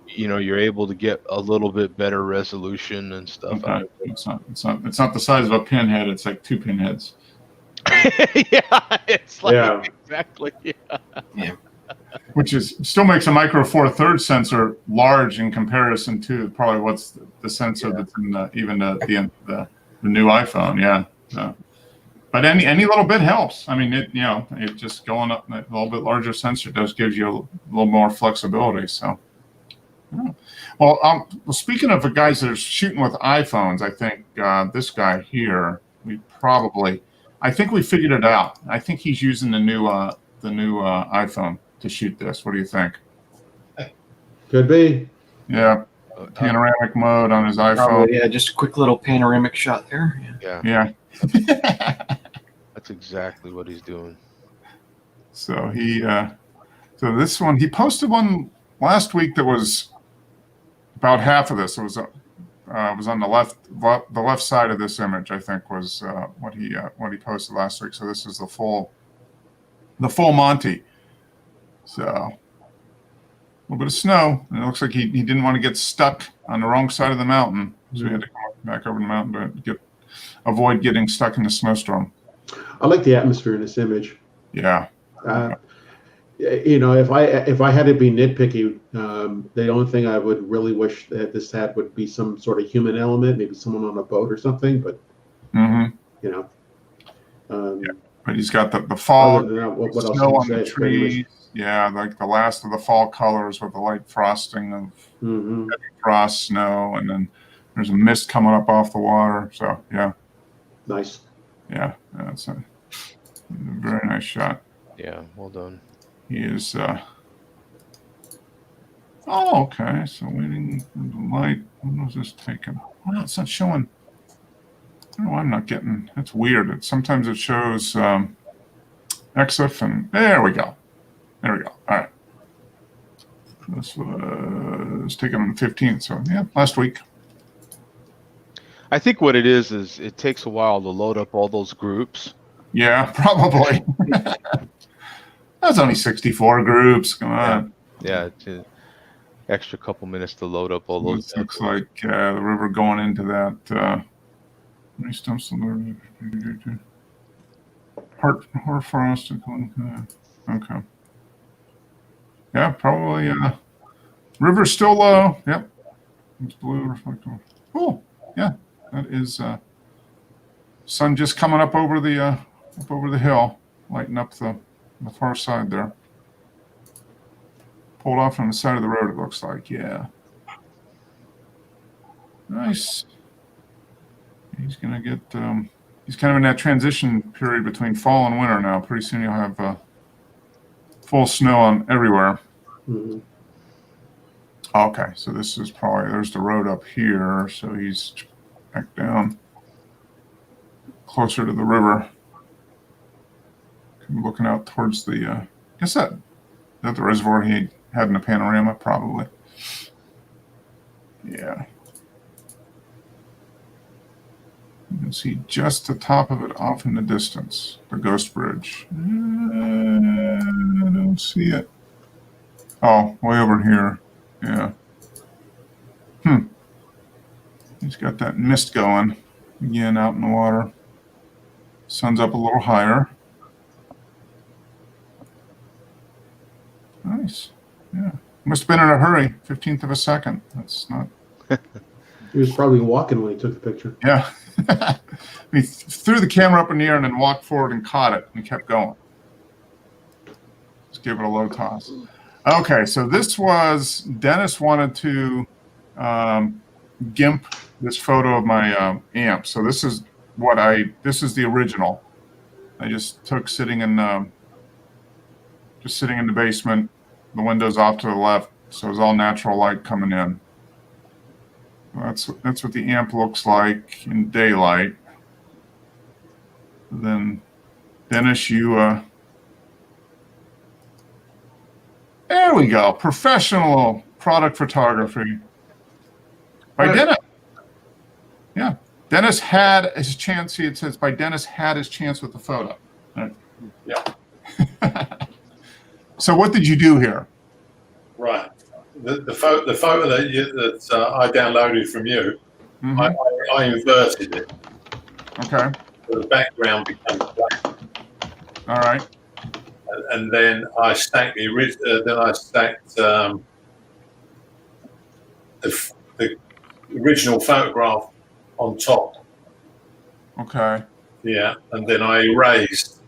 You're able to get a little bit better resolution and stuff. Okay. It's not the size of a pinhead. It's like 2 pinheads. Yeah, it's like exactly. Yeah. which is still makes a Micro Four Thirds sensor large in comparison to probably what's the sensor that's in the new iPhone. Yeah. But any little bit helps. I mean, it just going up a little bit larger sensor gives you a little more flexibility. So, yeah. Well, speaking of the guys that are shooting with iPhones, I think this guy here, I think we figured it out. I think he's using the new iPhone to shoot this. What do you think? Could be. Yeah, panoramic mode on his iPhone. Probably, yeah, just a quick little panoramic shot there. Yeah. That's exactly what he's doing. So so this one, he posted one last week that was about half of this. It was on the left side of this image, I think, was what he posted last week. So this is the full Monty. So a little bit of snow, and it looks like he didn't want to get stuck on the wrong side of the mountain, so he had to come back over the mountain to avoid getting stuck in the snowstorm. I like the atmosphere in this image. Yeah. If I had to be nitpicky, the only thing I would really wish that this had would be some sort of human element, maybe someone on a boat or something. But but he's got the fall what else snow on say? the trees. Yeah, like the last of the fall colors with the light frosting of heavy frost, snow, and then there's a mist coming up off the water. So yeah, nice. Yeah, that's a very nice shot. Yeah, well done. He is. Oh, okay. So waiting for the light. When was this taken? Well, it's not showing. I don't know why I'm not getting. That's weird. Sometimes it shows EXIF, and there we go. There we go. All right. This was taken on the 15th. So yeah, last week. I think what it is it takes a while to load up all those groups. Yeah, probably. That's only 64 groups. Come on. Yeah, it's an extra couple minutes to load up all those. This looks like the river going into that. Hoarfrost. Okay. Yeah, probably. River's still low. Yep. It's blue reflective. Oh, yeah. That is sun just coming up over the hill, lighting up the far side there. Pulled off on the side of the road, it looks like. Yeah. Nice. He's gonna get. He's kind of in that transition period between fall and winter now. Pretty soon you'll have full snow on everywhere. Mm-hmm. Okay, so this is there's the road up here. So he's back down closer to the river. I'm looking out towards the. I guess that the reservoir he had in the panorama, probably. Yeah. You can see just the top of it off in the distance, the Ghost Bridge. I don't see it. Oh, way over here. Yeah. He's got that mist going again out in the water. Sun's up a little higher. Nice. Yeah. Must have been in a hurry. 15th of a second. That's not. He was probably walking when he took the picture. Yeah. He threw the camera up in the air and then walked forward and caught it and kept going. Just give it a low toss. Okay, so this was Dennis wanted to GIMP this photo of my amp. So this is the original. I just took sitting in the basement, the windows off to the left, so it's all natural light coming in. That's what the amp looks like in daylight. Then Dennis, there we go. Professional product photography by Dennis. Yeah, Dennis had his chance. See, it says by Dennis had his chance with the photo. Right. Yeah. So what did you do here? Right. The photo that I downloaded from you, I inverted it. Okay. So the background becomes black. All right. and then I stacked the original photograph on top. Okay. Yeah, and then I erased.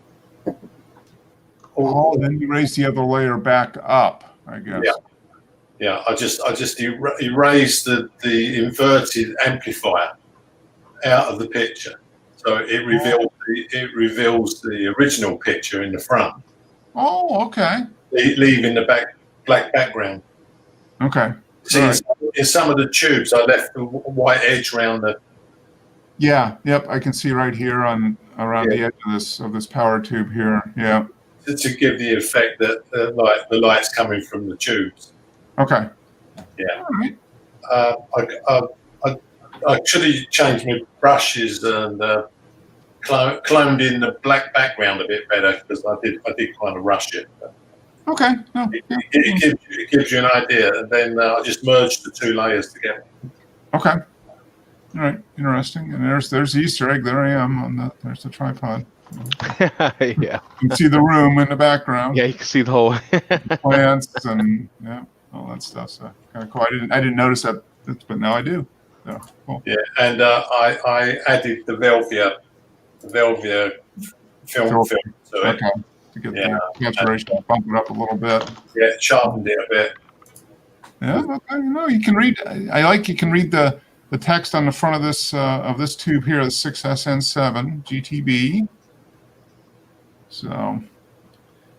Oh, then you raise the other layer back up, I guess. Yeah. I just erased the inverted amplifier out of the picture, so it reveals the original picture in the front. Oh, okay. Leaving the black background. Okay. See, in some of the tubes, I left the white edge around the. Yeah. Yep. I can see right here around the edge of this power tube here. Yeah. To give the effect that the light's coming from the tubes. Okay. Yeah. All right. I should have changed my brushes and cloned in the black background a bit better, because I did kind of rush it. Okay. No, It gives you an idea, and then I just merged the two layers together. Okay. All right. Interesting. And there's the Easter egg. There I am there's the tripod. Yeah. You can see the room in the background. Yeah, you can see the whole. Plants and all that stuff. So kind of cool. I didn't notice that, but now I do. So cool. Yeah, and I added the Velvia film to it. Okay. To get the saturation, bump it up a little bit. Yeah, sharpened it a bit. Yeah, okay, you can read. I like you can read the text on the front of this tube here, the 6SN7 GTB. So,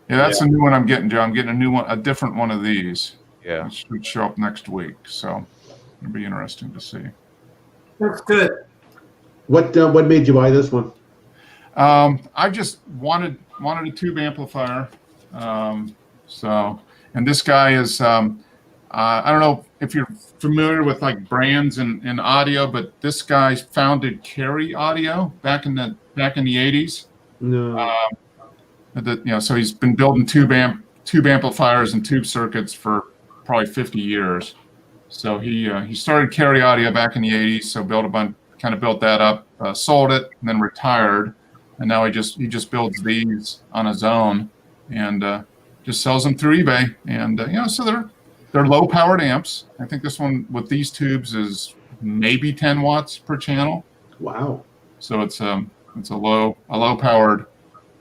that's a new one I'm getting, Joe. I'm getting a new one, a different one of these. Yeah, it should show up next week. So, it'll be interesting to see. Looks good. What made you buy this one? I just wanted a tube amplifier. And this guy is. I don't know if you're familiar with like brands in audio, but this guy founded Carry Audio back in the 80s. No. So he's been building tube amplifiers and tube circuits for probably 50 years. So he started Carry Audio back in the 80s. So built that up, sold it, and then retired. And now he just builds these on his own and just sells them through eBay. And so they're low powered amps. I think this one with these tubes is maybe 10 watts per channel. Wow. So it's a low powered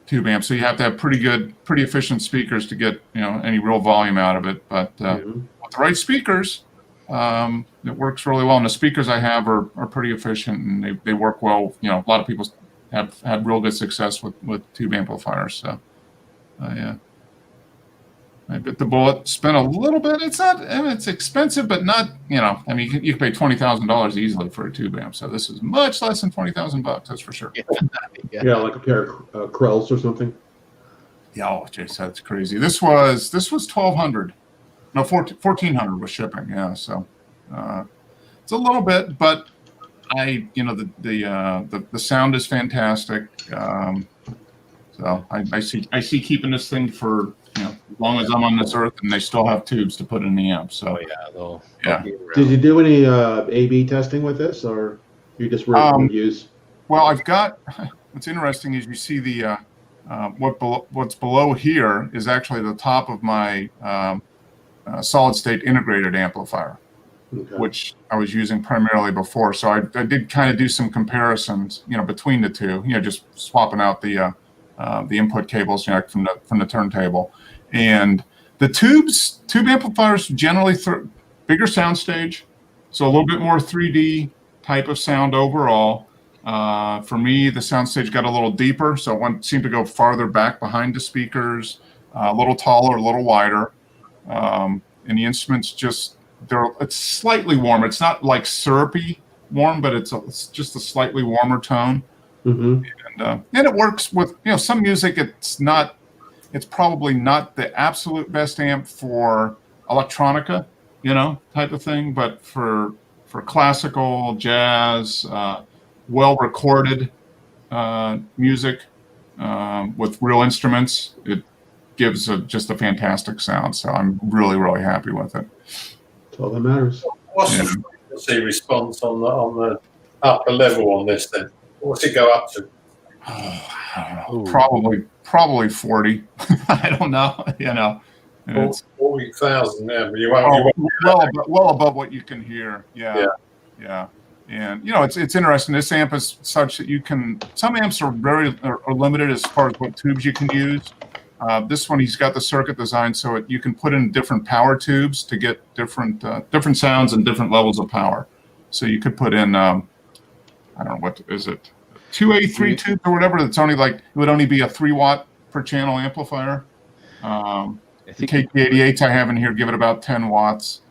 tube amp. So you have to have pretty efficient speakers to get any real volume out of it. But with the right speakers, it works really well. And the speakers I have are pretty efficient and they work well. A lot of people have had real good success with tube amplifiers. So I bit the bullet, spent a little bit. It's expensive, but not, you can pay $20,000 easily for a tube amp. So this is much less than $20,000, that's for sure. Yeah, like a pair of Krells or something. Yeah, Jace, that's crazy. This was $1,200. No, $1,400 with shipping. Yeah, so it's a little bit, but the sound is fantastic. So I see keeping this thing for as long as I'm on this earth, and they still have tubes to put in the amp. So they'll Did you do any A/B testing with this, or you just use? Well, I've got. What's interesting is you see the what's below here is actually the top of my solid state integrated amplifier, which I was using primarily before. So I did kind of do some comparisons, between the two. Just swapping out the input cables, from the turntable, and the tube amplifiers generally bigger soundstage, so a little bit more 3D type of sound overall. For me, the soundstage got a little deeper, so one seemed to go farther back behind the speakers, a little taller, a little wider, and the instruments it's slightly warmer. It's not like syrupy warm, but it's just a slightly warmer tone. Mm-hmm. And it works with some music. It's probably not the absolute best amp for electronica, type of thing, but for classical, jazz, well recorded music with real instruments, it gives just a fantastic sound. So I'm really, really happy with it. That's all that matters. What's the frequency response on the upper level on this then? What's it go up to? Oh, I don't know, Ooh. probably 40. I don't know. And it's 40,000. Yeah, but you won't. well above what you can hear. Yeah. And it's interesting. This amp is such that you can. Some amps are are limited as far as what tubes you can use. This one, he's got the circuit design so you can put in different power tubes to get different sounds and different levels of power. So you could put in I don't know, what is it, 2A3 tubes or whatever. That's only it would only be a 3-watt per channel amplifier. The KT88s I have in here give it about 10 watts.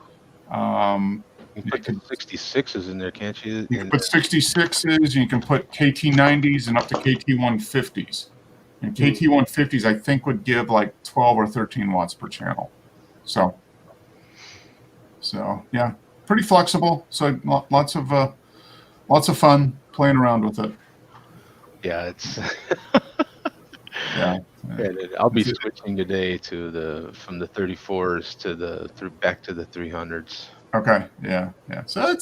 You can put 66s in there, can't you? You can put 66s, you can put KT90s and up to KT150s. And KT150s, I think, would give like 12 or 13 watts per channel. So yeah, pretty flexible. So lots of fun playing around with it. Yeah, it's. Yeah. And I'll be switching today from the 34s back to the 300s. Okay. Yeah. So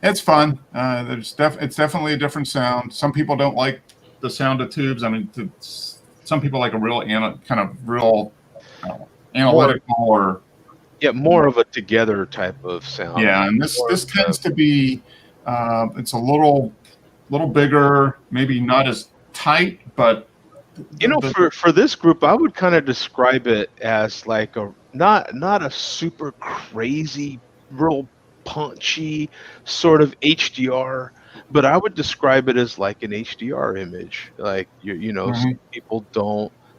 it's fun. It's definitely a different sound. Some people don't like the sound of tubes. I mean, some people like a real analytical or more of a together type of sound. Yeah, and this tends to be it's a little bigger, maybe not as tight, but for this group, I would kind of describe it as like not a super crazy, real punchy sort of HDR, but I would describe it as like an HDR image. Like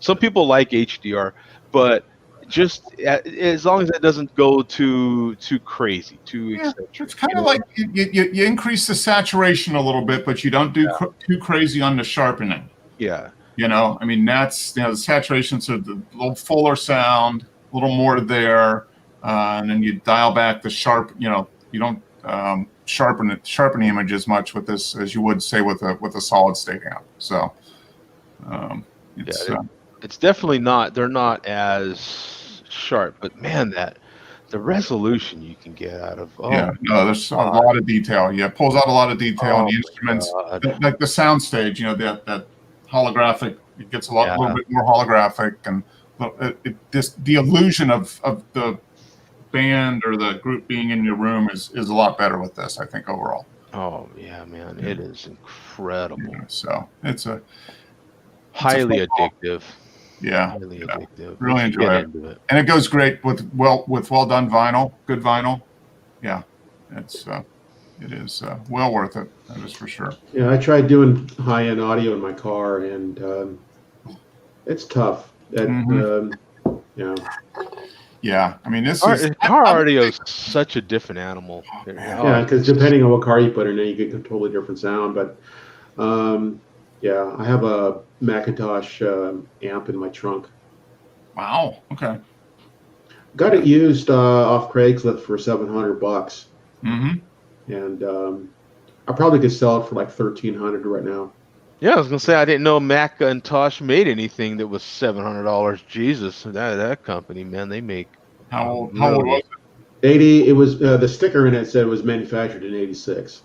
some people like HDR, but just as long as it doesn't go too crazy, too eccentric. It's kind of like you increase the saturation a little bit, but you don't do too crazy on the sharpening. Yeah. I mean, that's the saturation, so the little fuller sound, a little more there, and then you dial back the sharp. You don't sharpen the image as much with this as you would say with a solid state amp. So it's definitely not. They're not as sharp, but man, the resolution you can get out of there's a lot of detail. Yeah, it pulls out a lot of detail in the instruments, like the sound stage. That holographic. It gets a little bit more holographic, and the illusion of the band or the group being in your room is a lot better with this, I think, overall. Oh yeah, man, it is incredible. So it's highly addictive. Yeah, highly addictive. Really enjoy it, and it goes great with well done vinyl, good vinyl. Yeah, it is well worth it. That is for sure. Yeah, I tried doing high-end audio in my car, and it's tough. Yeah, I mean, car audio is such a different animal. Yeah, because depending on what car you put in there, you get a totally different sound. But I have a Macintosh amp in my trunk. Wow. Okay. Got it used off Craigslist for $700. Mm-hmm. And I probably could sell it for like $1,300 right now. Yeah, I was gonna say I didn't know Macintosh made anything that was $700. Jesus, that company, man, they make. How old was it? 80. It was the sticker in it said it was manufactured in 86.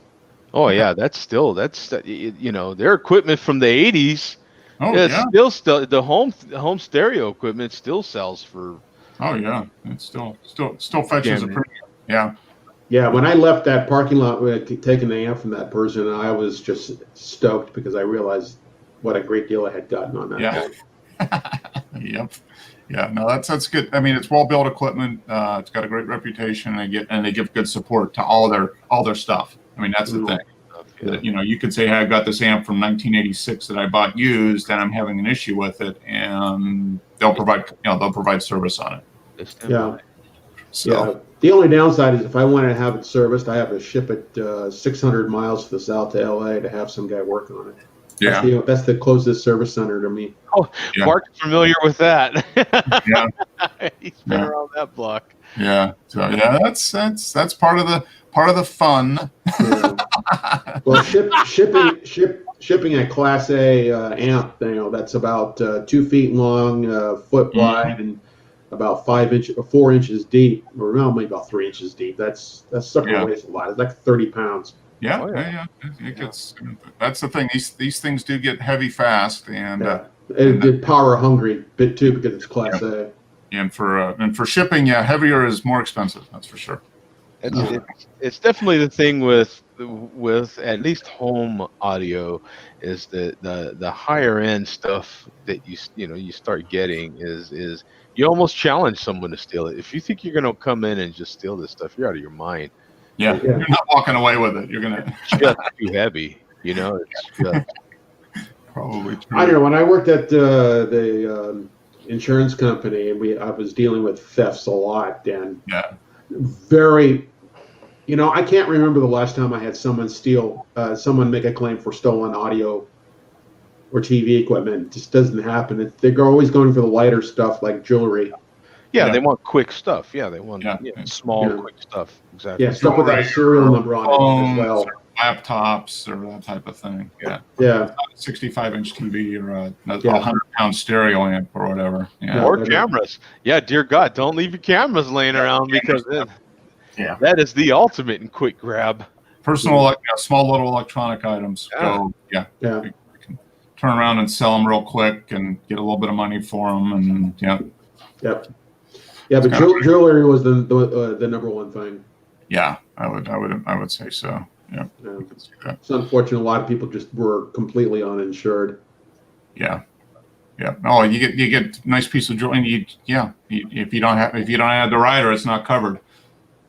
Oh yeah, that's their equipment from the 80s. Oh yeah. Still the home stereo equipment still sells for. Oh yeah, it still fetches a premium. Yeah. Yeah, when I left that parking lot, taking the amp from that person, I was just stoked because I realized what a great deal I had gotten on that. Yeah. Yep. Yeah. No, that's good. I mean, it's well-built equipment. It's got a great reputation, and they give good support to all their stuff. I mean, that's the thing. That, you could say, hey, I got this amp from 1986 that I bought used, and I'm having an issue with it, and they'll provide service on it. Yeah. So. Yeah. The only downside is if I wanted to have it serviced, I have to ship it 600 miles to the south to LA to have some guy work on it. Yeah, that's the closest service center to me. Oh, yeah. Mark's familiar with that. Yeah, he's been around that block. Yeah, so yeah, that's part of the fun. Yeah. Well, shipping a Class A amp, that's about 2 feet long, foot wide, and about 4 inches deep, or maybe about 3 inches deep. That's weighs a lot. It's like 30 pounds. Yeah, Oh, yeah, yeah. It gets. That's the thing. These things do get heavy fast, and Yeah. It's power hungry bit too because it's Class A. and for shipping, yeah, heavier is more expensive. That's for sure. It's definitely the thing with at least home audio is the higher end stuff that you start getting is you almost challenge someone to steal it. If you think you're gonna come in and just steal this stuff, you're out of your mind. Yeah, Yeah. you're not walking away with it. You're gonna It's just too heavy, It's just probably true. I don't know. When I worked at the insurance company, and I was dealing with thefts a lot, and Yeah, very, I can't remember the last time I had someone make a claim for stolen audio or TV equipment. It just doesn't happen. They're always going for the lighter stuff like jewelry. yeah, they want quick stuff. Yeah, they want small, Yeah. quick stuff. Exactly. Yeah, stuff without a serial number on it as phones well. or laptops or that type of thing. Yeah, Yeah, 65-inch TV or a Yeah. 100-pound stereo amp or whatever. Yeah, Or cameras. Yeah, dear God, don't leave your cameras laying around because that is the ultimate in quick grab. personal, small little electronic items. Yeah. Go, yeah. yeah, We can turn around and sell them real quick and get a little bit of money for them, and yep. Yeah, but jewelry was the number one thing. yeah, I would say so. Yeah, Yeah. we can see that. It's unfortunate. A lot of people just were completely uninsured. Yeah. Oh, you get nice piece of jewelry. And if you don't have the rider, it's not covered.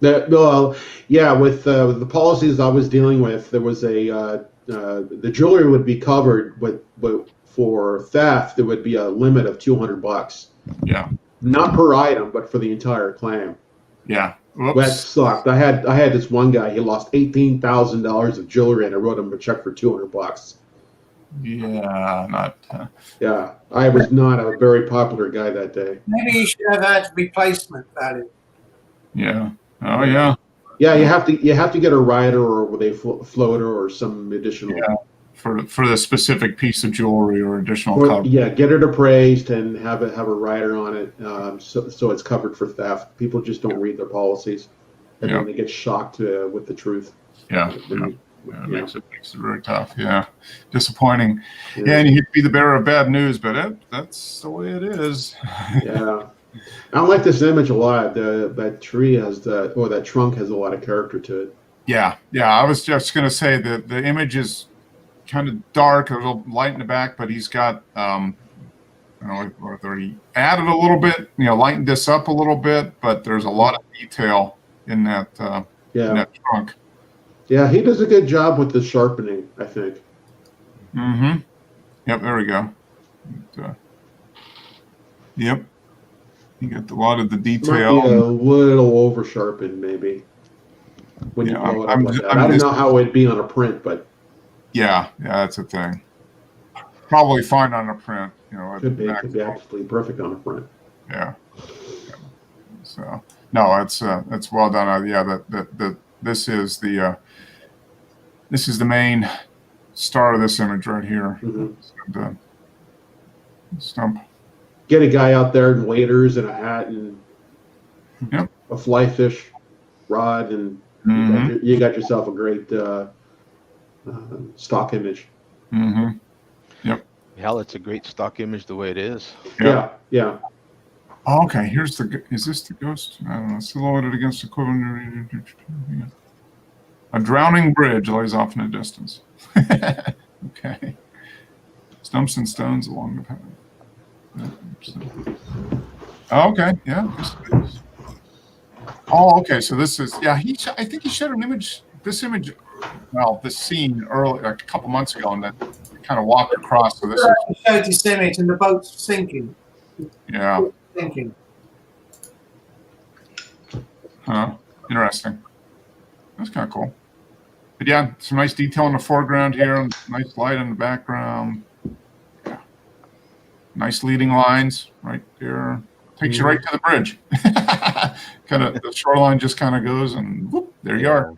With the policies I was dealing with, there was the jewelry would be covered, but for theft there would be a limit of $200. Yeah. Not per item, but for the entire claim. Yeah. That Whoops. sucked. I had this one guy. He lost $18,000 of jewelry, and I wrote him a check for $200. Yeah. Not. Yeah, I was not a very popular guy that day. Maybe you should have had replacement value. Yeah. Oh yeah. Yeah, you have to get a rider or with a floater or some additional. Yeah. For the specific piece of jewelry or additional cover. Yeah, get it appraised and have a rider on it, so it's covered for theft. People just don't read their policies, and then they get shocked with the truth. Yeah. It makes it very tough. Yeah. Disappointing. Yeah, and you hate to be the bearer of bad news, but that's the way it is. Yeah. I don't like this image a lot. That tree that trunk has a lot of character to it. Yeah. I was just gonna say that the image is kind of dark, a little light in the back, but he's got whether he added a little bit, lightened this up a little bit, but there's a lot of detail in that in that trunk. Yeah, he does a good job with the sharpening, I think. Mm-hmm. Yep, there we go. Yep. You got a lot of the detail. Might be a little over sharpened, maybe. When you blow it up like that. I don't know how it'd be on a print, but yeah, that's a thing. Probably fine on a print. could be absolutely perfect on a print. Yeah. So no, it's well done. This is the main star of this image right here. Mm-hmm. The stump. Get a guy out there in waders and a hat and a fly fish rod, and you got yourself a great stock image. Mm-hmm. Yep. Hell, it's a great stock image the way it is. Yep. Yeah. Oh, okay, is this the ghost? I don't know. Silhouetted against equivalent. A drowning bridge lies off in the distance. Okay. Stumps and stones along the path. Oh, okay, yeah. Oh, okay, so this is, I think he showed an image, this scene early, like a couple months ago, and then kind of walked across. So this He showed this image and the boat's sinking. Yeah. Sinking. Huh. Interesting. That's kind of cool. But yeah, some nice detail in the foreground here, nice light in the background. Yeah. Nice leading lines right there. Takes you right to the bridge. Kind of the shoreline just kind of goes and whoop, there you are.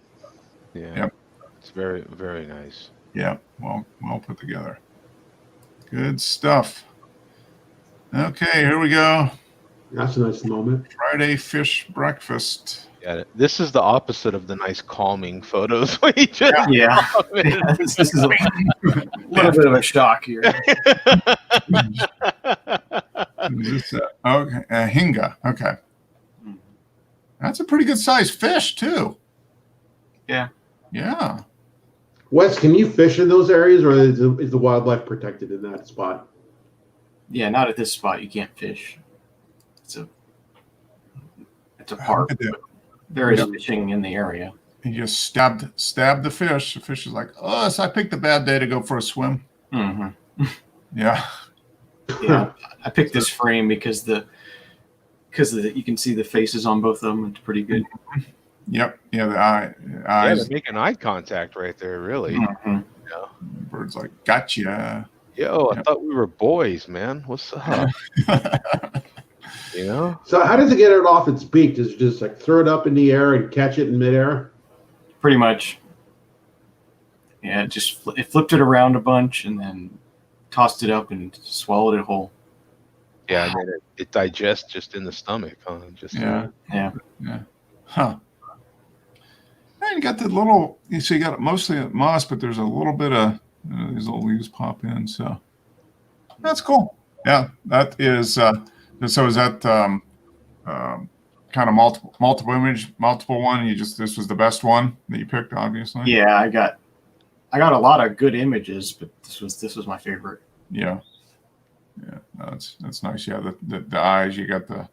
Yeah. Yep. It's very, very nice. Yeah. Well put together. Good stuff. Okay, here we go. That's a nice moment. Friday fish breakfast. Got it. This is the opposite of the nice calming photos. When you just Yeah. This is a little bit of a shock here. Is this, okay, hinga. Okay, that's a pretty good sized fish too. Yeah. Yeah. Wes, can you fish in those areas, or is the wildlife protected in that spot? Yeah, not at this spot. You can't fish. It's a park. Look at that. There is fishing in the area. He just stabbed the fish. The fish is like, oh, so I picked a bad day to go for a swim. Mm-hmm. Yeah. Yeah, I picked this frame because you can see the faces on both of them. It's pretty good. Yep. Yeah. The yeah, eyes. they're making eye contact right there. Really. Mm-hmm. Yeah. Bird's like, gotcha. Yo, I Yep. thought we were boys, man. What's up? You know? So how does it get it off its beak? Does it just like throw it up in the air and catch it in midair? Pretty much. Yeah, it flipped it around a bunch and then tossed it up and swallowed it whole. Yeah, and then it digests just in the stomach, huh? Just Yeah. Yeah. Huh. And you got the little, you see, you got mostly moss, but there's a little bit of these little leaves pop in. So that's cool. Yeah. That is, so is that kind of multiple image, multiple one? This was the best one that you picked, obviously. Yeah, I got a lot of good images, but this was my favorite. Yeah. Yeah. No, that's nice. Yeah. The eyes, you got the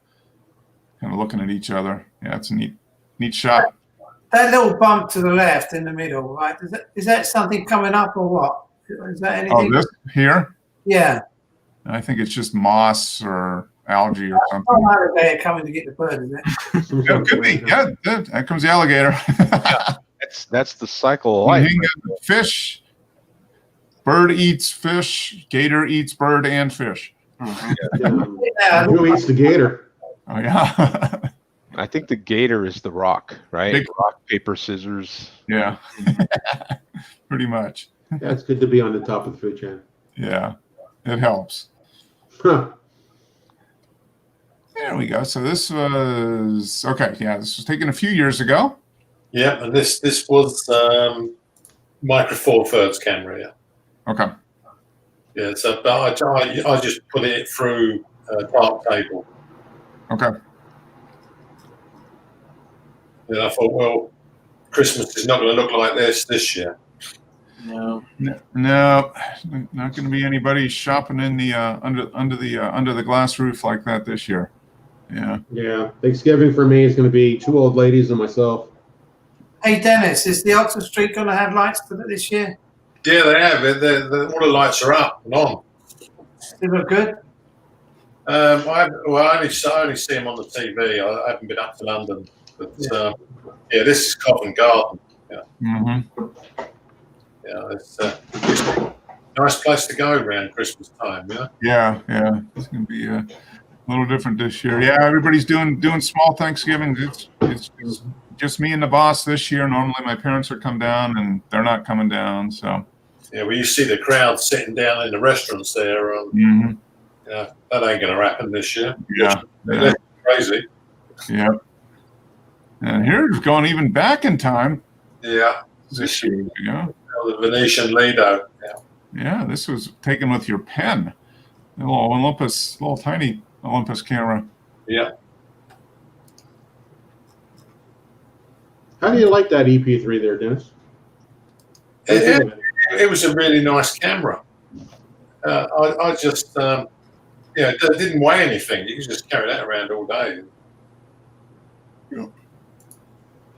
kind of looking at each other. Yeah. It's a neat shot. That little bump to the left in the middle, right? Is that something coming up or what? Is that anything? Oh, this here? Yeah. I think it's just moss or algae or something. Oh, no, they're coming to get the bird, is it? Yeah, could be. Yeah, there comes the alligator. that's the cycle of life. Fish. Bird eats fish. Gator eats bird and fish. Mm-hmm. Yeah. Who eats the gator? Oh yeah. I think the gator is the rock, right? Big- Rock, paper, scissors. Yeah. Pretty much. Yeah, it's good to be on the top of the food chain. Yeah. It helps. Huh. There we go. So this was okay. Yeah, this was taken a few years ago. Yeah, and this was Micro Four Thirds camera. Yeah. Okay. Yeah. So, but I just put it through dark table. Okay. And I thought, well, Christmas is not going to look like this year. No. No, not going to be anybody shopping in the under the glass roof like that this year. Yeah. Yeah. Thanksgiving for me is going to be two old ladies and myself. Hey, Dennis, is the Oxford Street going to have lights this year? Yeah, they have. All the lights are up and on. They look good. I only see them on the TV. I haven't been up to London, but yeah, this is Covent Garden. Yeah, Mm-hmm. yeah, it's a nice place to go around Christmas time. Yeah, Yeah. It's going to be a little different this year. Yeah, everybody's doing small Thanksgivings. It's just me and the boss this year. Normally my parents would come down, and they're not coming down. So yeah. Well, you see the crowd sitting down in the restaurants there. mhm. Yeah, that ain't going to happen this year. Yeah. That's crazy. Yeah. And here's going even back in time. Yeah, This year, the Venetian Lido. Yeah. Yeah, this was taken with your pen. Little tiny Olympus camera. Yeah. How do you like that EP3 there, Dennis? It was a really nice camera. I just, it didn't weigh anything. You could just carry that around all day. Yeah.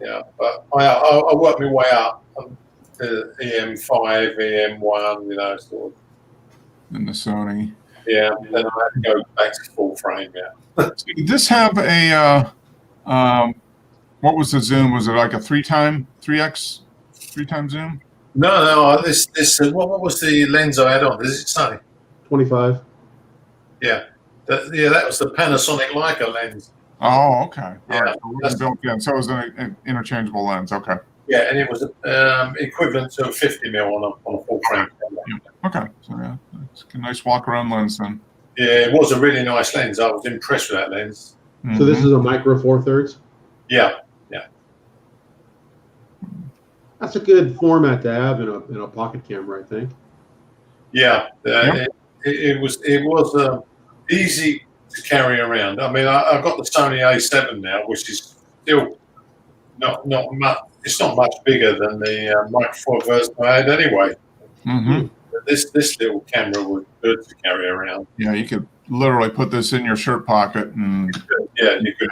Yeah, but I worked my way up to EM5, EM1, sort of. And the Sony. Yeah, then I had to go back to full frame. Yeah. Did this have a what was the zoom? Was it like a 3x zoom? No. This. What was the lens I had on? Does it say? 25. Yeah. That was the Panasonic Leica lens. Oh, okay. Yeah, All right. So it was built in. So it was an interchangeable lens. Okay. Yeah, and it was equivalent to a 50 mil on a full frame camera. Okay. So yeah, it's a nice walk around lens then. Yeah, it was a really nice lens. I was impressed with that lens. So this is a Micro Four Thirds? Yeah, yeah. That's a good format to have in a pocket camera, I think. Yeah, Yeah. it was easy to carry around. I mean, I've got the Sony A7 now, which is still not much. It's not much bigger than the Micro Four version I had anyway. Mm-hmm. But this little camera was good to carry around. Yeah, you could literally put this in your shirt pocket and Yeah, you could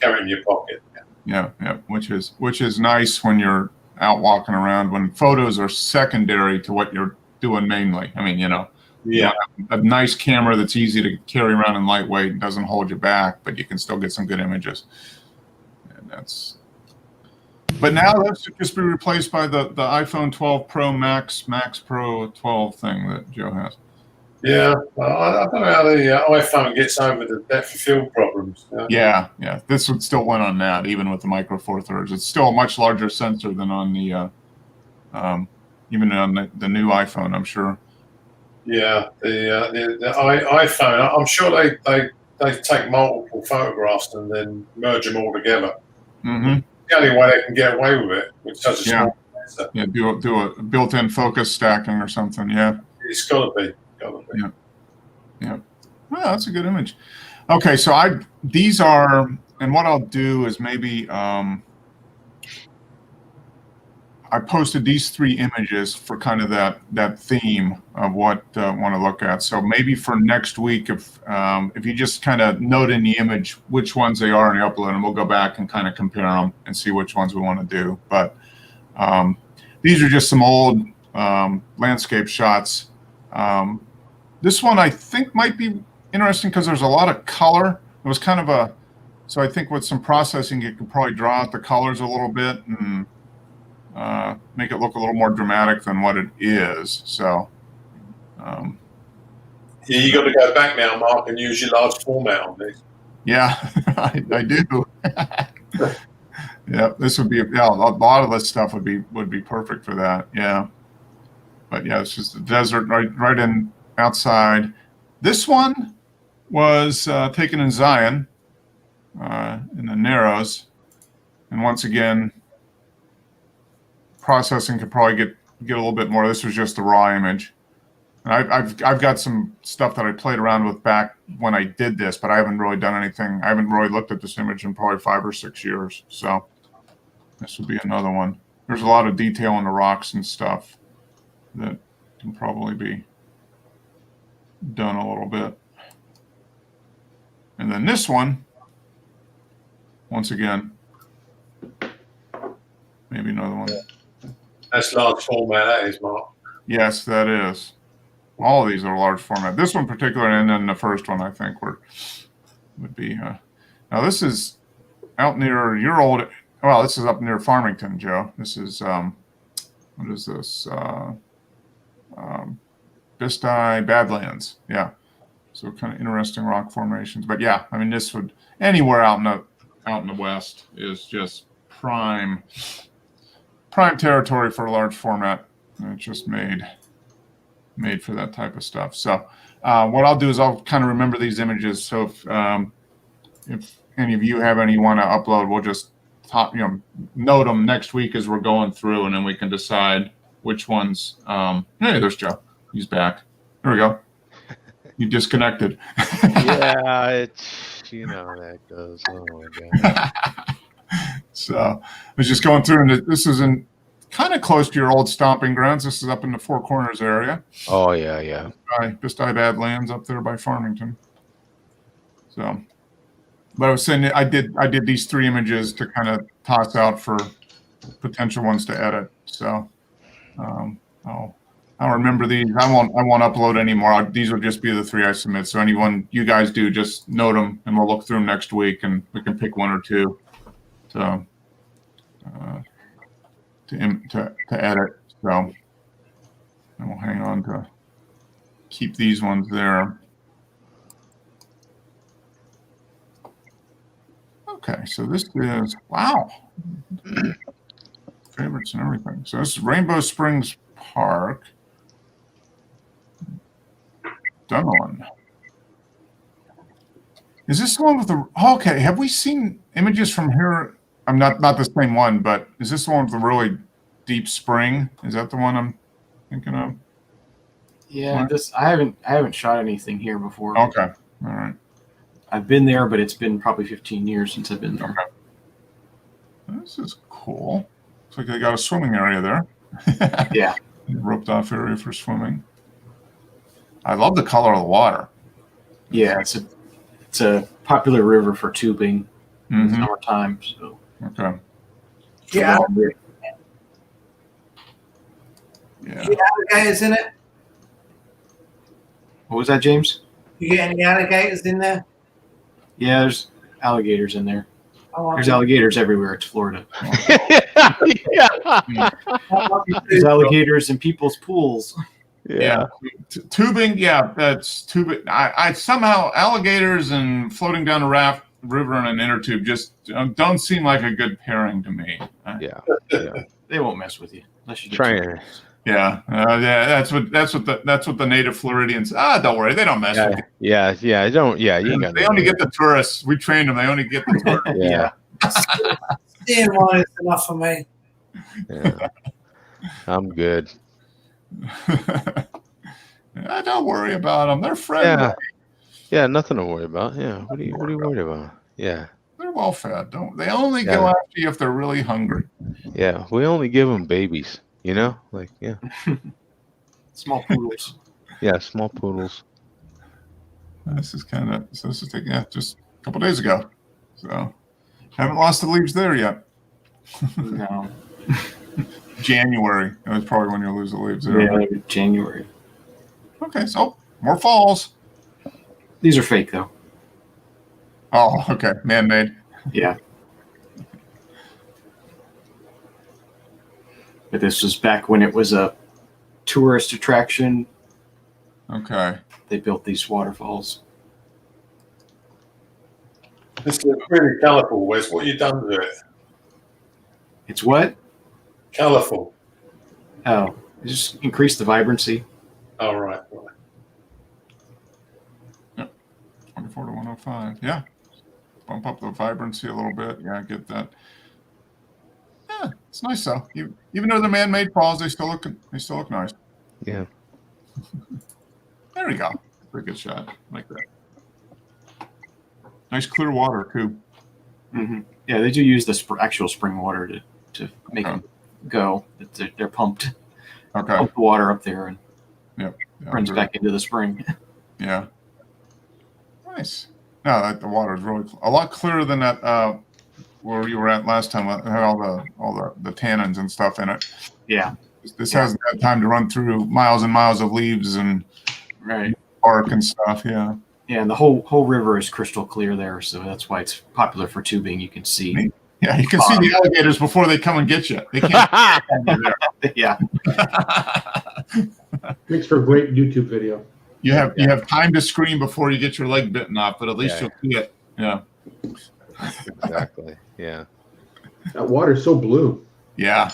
carry it in your pocket. yeah, which is nice when you're out walking around, when photos are secondary to what you're doing mainly. I mean, Yeah, a nice camera that's easy to carry around and lightweight and doesn't hold you back, but you can still get some good images. And but now that's just be replaced by the iPhone 12 Pro Max Pro 12 thing that Joe has. yeah. I don't know how the iPhone gets over the depth of field problems. Yeah. This would still win on that, even with the Micro Four Thirds. It's still a much larger sensor than on the even on the new iPhone, I'm sure. Yeah, the iPhone. I'm sure they take multiple photographs and then merge them all together. Mm-hmm. The only way they can get away with it with such a small sensor. Yeah, do a built-in focus stacking or something. Yeah. It's got to be. Yeah. Well, that's a good image. Okay, so these are, and what I'll do is maybe I posted these 3 images for kind of that theme of what I want to look at. So maybe for next week, if you just kind of note in the image which ones they are and you upload them, we'll go back and kind of compare them and see which ones we want to do. But these are just some old landscape shots. This one I think might be interesting because there's a lot of color. It was kind of so I think with some processing, you could probably draw out the colors a little bit and make it look a little more dramatic than what it is. So, You got to go back now, Mark, and use your large format on these. yeah, I do. Yeah, this would be a lot of this stuff would be perfect for that. Yeah, but yeah, it's just the desert right in outside. This one was taken in Zion in the Narrows, and once again, processing could probably get a little bit more. This was just a raw image. And I've got some stuff that I played around with back when I did this, but I haven't really done anything. I haven't really looked at this image in probably 5 or 6 years. So this would be another one. There's a lot of detail in the rocks and stuff that can probably be done a little bit. And then this one, once again, maybe another one. That's large format, that is, Mark. Yes, that is. All of these are large format. This one particular, and then the first one I think would be. Now this is out near your old. Well, this is up near Farmington, Joe. This is what is this? Bisti Badlands. Yeah. So kind of interesting rock formations. But yeah, I mean this would anywhere out in the west is just prime territory for a large format. And it's just made for that type of stuff. So what I'll do is I'll kind of remember these images. So if any of you have any you want to upload, we'll just note them next week as we're going through, and then we can decide which ones. Hey, there's Joe. He's back. There we go. You disconnected. Yeah, it's that goes. Oh my god. So I was just going through, and this is in kind of close to your old stomping grounds. This is up in the Four Corners area. Oh yeah. Bisti Badlands up there by Farmington. So, but I was saying I did these 3 images to kind of toss out for potential ones to edit. So I'll remember these. I won't upload anymore. These will just be the 3 I submit. So anyone you guys do, just note them, and we'll look through them next week, and we can pick 1 or 2 to edit. So, and we'll hang on to keep these ones there. Okay, so this is wow, favorites and everything. So this is Rainbow Springs Park, Dunlin. Is this the one with the? Okay, have we seen images from here? I'm not the same one, but is this the one with the really Deep Spring. Is that the one I'm thinking of? Yeah, I haven't shot anything here before. Okay, all right. I've been there, but it's been probably 15 years since I've been there. Okay. This is cool. Looks like they got a swimming area there. Yeah. Roped off area for swimming. I love the color of the water. Yeah, it's a popular river for tubing in the Mhm. summertime. So Okay. Yeah, Yeah. you get alligators in it. What was that, James? You get any alligators in there? Yeah, there's alligators in there. Oh, There's alligators everywhere. It's Florida. yeah. There's alligators in people's pools. Yeah. Tubing, yeah, that's tubing. I somehow alligators and floating down a raft river in an inner tube just don't seem like a good pairing to me. Yeah. They won't mess with you unless you get Trying. Yeah, that's what the native Floridians. Don't worry, they don't mess with you. Yeah. Don't. Yeah. You ain't got. They only get the tourists. We trained them. They only get the tourists. Yeah. seeing one is enough for me. Yeah. I'm good. Don't worry about them. They're friendly. Yeah. Yeah. Nothing to worry about. Yeah. What are you worried about? Yeah. They're well fed. They only go after you if they're really hungry. Yeah. We only give them babies. You know, like yeah. small poodles. Yeah. Small poodles. This is taking just a couple days ago. So haven't lost the leaves there yet. No. January. That was probably when you lose the leaves there. Yeah, January. Okay, so more falls. These are fake though. Oh, okay. Man-made. Yeah. But this was back when it was a tourist attraction. Okay. They built these waterfalls. This is really colourful, Wes. What have you done to it? It's what? Colourful. Oh, just increase the vibrancy. Oh, right. 24 to 105. Yeah. Bump up the vibrancy a little bit. Yeah, I get that. Yeah, it's nice though. Even though they're man-made falls, they still look nice. Yeah. There we go. Pretty good shot. Like that. Nice clear water too. Mm-hmm. Yeah, they do use the actual spring water to make them go. They're pumped. Okay. Pump the water up there and Yep. runs back into the spring. Yeah. Nice. No, the water is really a lot clearer than that where you were at last time. It had all the tannins and stuff in it. Yeah. This hasn't had time to run through miles and miles of leaves and bark and stuff. Yeah. Yeah, and the whole river is crystal clear there, so that's why it's popular for tubing. You can see. Yeah, you can see the alligators before they come and get you. They can't. Yeah. Makes for a great YouTube video. You have time to scream before you get your leg bitten off, but at least you'll see it. Yeah. Exactly. Yeah. That water's so blue. Yeah.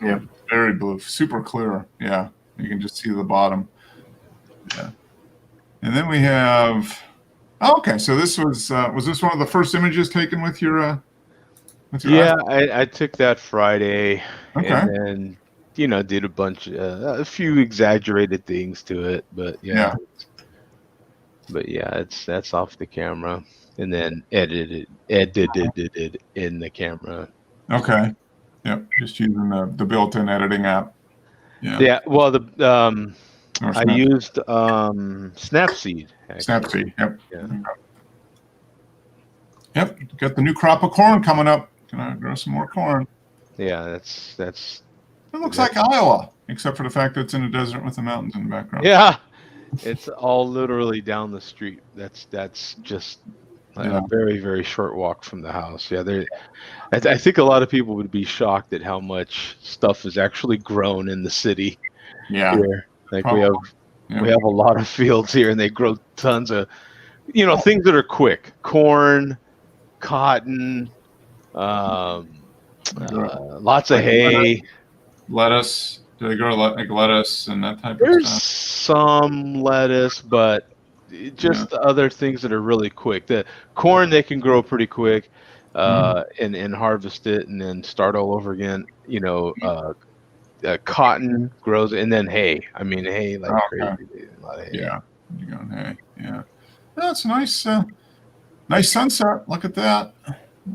Yeah. Very blue. Super clear. Yeah. You can just see the bottom. Yeah. And then we have. Oh, okay, so this was this one of the first images taken with your? Yeah, I took that Friday, Okay. and then did a few exaggerated things to it, but yeah. But yeah, that's off the camera, and then edited in the camera. Okay. Yep. Just using the built-in editing app. Yeah. Yeah. Well, I Snap- used Snapseed. actually. Snapseed. Yep. Yeah. Yep. Got the new crop of corn coming up. Gonna grow some more corn. Yeah, that's. It looks like Iowa, except for the fact that it's in a desert with the mountains in the background. Yeah, it's all literally down the street. That's just a very, very short walk from the house. Yeah, I think a lot of people would be shocked at how much stuff is actually grown in the city. Yeah. Here. Like we have a lot of fields here, and they grow tons of, things that are quick: corn, cotton, lots of hay. Lettuce. Do they grow like lettuce and that type of There's stuff? some lettuce, but just the other things that are really quick. The corn, they can grow pretty quick, and harvest it and then start all over again. cotton grows, and then hay. I mean, hay like Okay. crazy. A lot of hay. Yeah. You're going, hey, yeah. That's nice. Nice sunset. Look at that.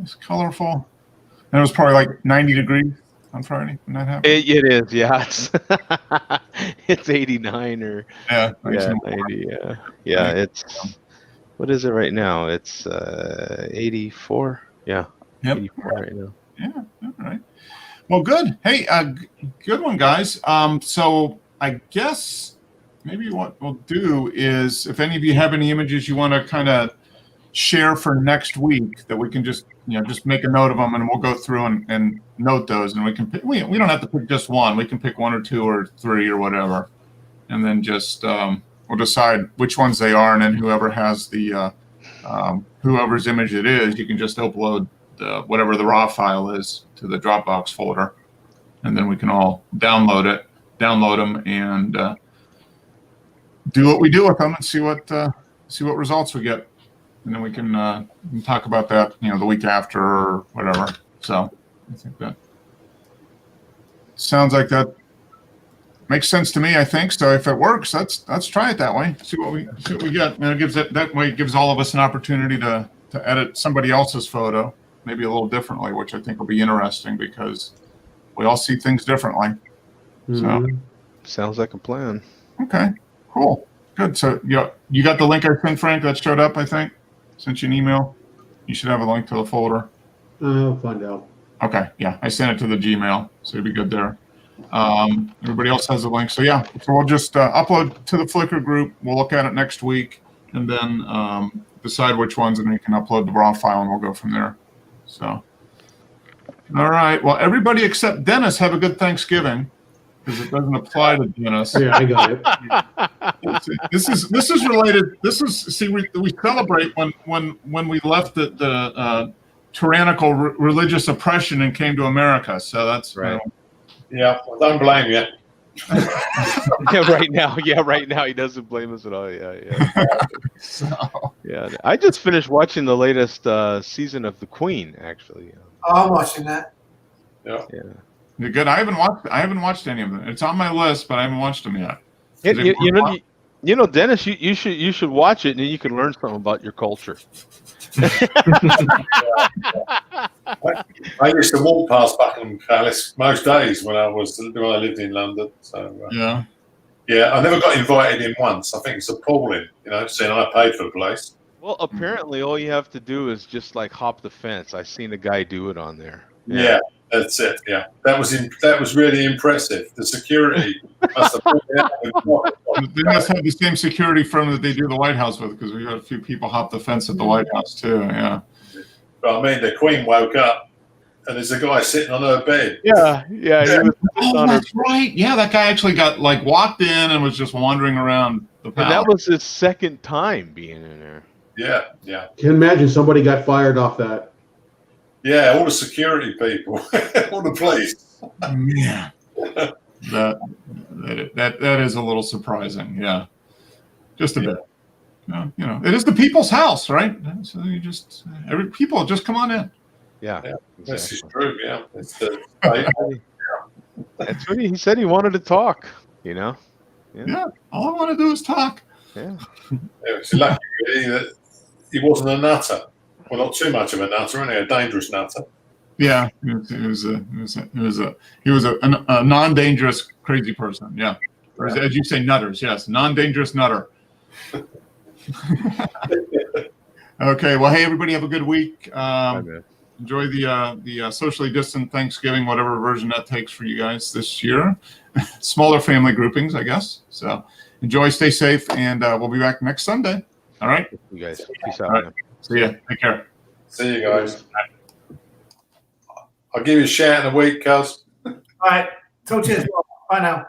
It's colorful. And it was probably like 90 degrees on Friday when that happened. It is, yeah. It's 89 or Yeah. Nice and 90. Yeah. It's what is it right now? It's 84. Yeah. Yep. 84 right now. Yeah. All right. Well, good. Hey, good one, guys. So I guess maybe what we'll do is, if any of you have any images you want to kind of share for next week, that we can just just make a note of them, and we'll go through and note those, and we can pick, we don't have to pick just one. We can pick 1 or 2 or 3 or whatever, and then just we'll decide which ones they are, and then whoever has the whoever's image it is, you can just upload whatever the raw file is to the Dropbox folder, and then we can all download them, and do what we do with them, and see what results we get, and then we can talk about that the week after or whatever. So I think that sounds like that makes sense to me. I think so. If it works, let's try it that way. See what we get. It gives that way. It gives all of us an opportunity to edit somebody else's photo, maybe a little differently, which I think will be interesting because we all see things differently. So Sounds like a plan. okay, cool, good. So you got the link I sent, Frank, that showed up. I think sent you an email. You should have a link to the folder. I'll find out. Okay, yeah, I sent it to the Gmail, so you'll be good there. Everybody else has a link, so yeah. So we'll just upload to the Flickr group. We'll look at it next week, and then decide which ones, and then you can upload the raw file, and we'll go from there. So, all right. Well, everybody except Dennis, have a good Thanksgiving, because it doesn't apply to Dennis. Yeah, I got it. This is related. We celebrate when we left the tyrannical religious oppression and came to America. So that's Right. Yeah, well, don't blame you. Right now he doesn't blame us at all. Yeah. So, Yeah. I just finished watching the latest season of The Queen, actually. Oh, I'm watching that. Yeah. you're good. I haven't watched any of them. It's on my list, but I haven't watched them yet. Is it worth Dennis, you should watch it, and then you can learn something about your culture. I used to walk past Buckingham Palace most days when I lived in London. So Yeah. yeah, I never got invited in once. I think it's appalling, seeing I paid for the place. Well, apparently, all you have to do is just like hop the fence. I seen a guy do it on there. Yeah, that's it. Yeah, that was really impressive. The security must have put it out. They must have the same security firm that they do the White House with, because we had a few people hop the fence at the White House too. Yeah. But I mean, the Queen woke up, and there's a guy sitting on her bed. Yeah. He was sitting Oh, on her. that's right. Yeah, that guy actually got walked in and was just wandering around the And palace. that was his second time being in there. Yeah. Can you imagine somebody got fired off that? Yeah, all the security people, all the police. Yeah. That is a little surprising. Yeah. Just a bit. It is the people's house, right? So people just come on in. Yeah. This is Exactly. true. Yeah, it's the That's what he said. He wanted to talk. Yeah. All I want to do is talk. Yeah. It's lucky really that he wasn't a nutter. Well, not too much of a nutter, only a dangerous nutter. Yeah. He was a non-dangerous crazy person. Yeah. Or as you say, nutters. Yes. Non-dangerous nutter. Okay. Well, hey, everybody, have a good week. Enjoy the socially distant Thanksgiving, whatever version that takes for you guys this year. Smaller family groupings, I guess. So enjoy, stay safe, and we'll be back next Sunday. All right. You guys. Peace out. All right. Man. See ya. Take care. See you guys. I'll give you a shout in a week, cuz. All right. Talk to you as well. Bye now.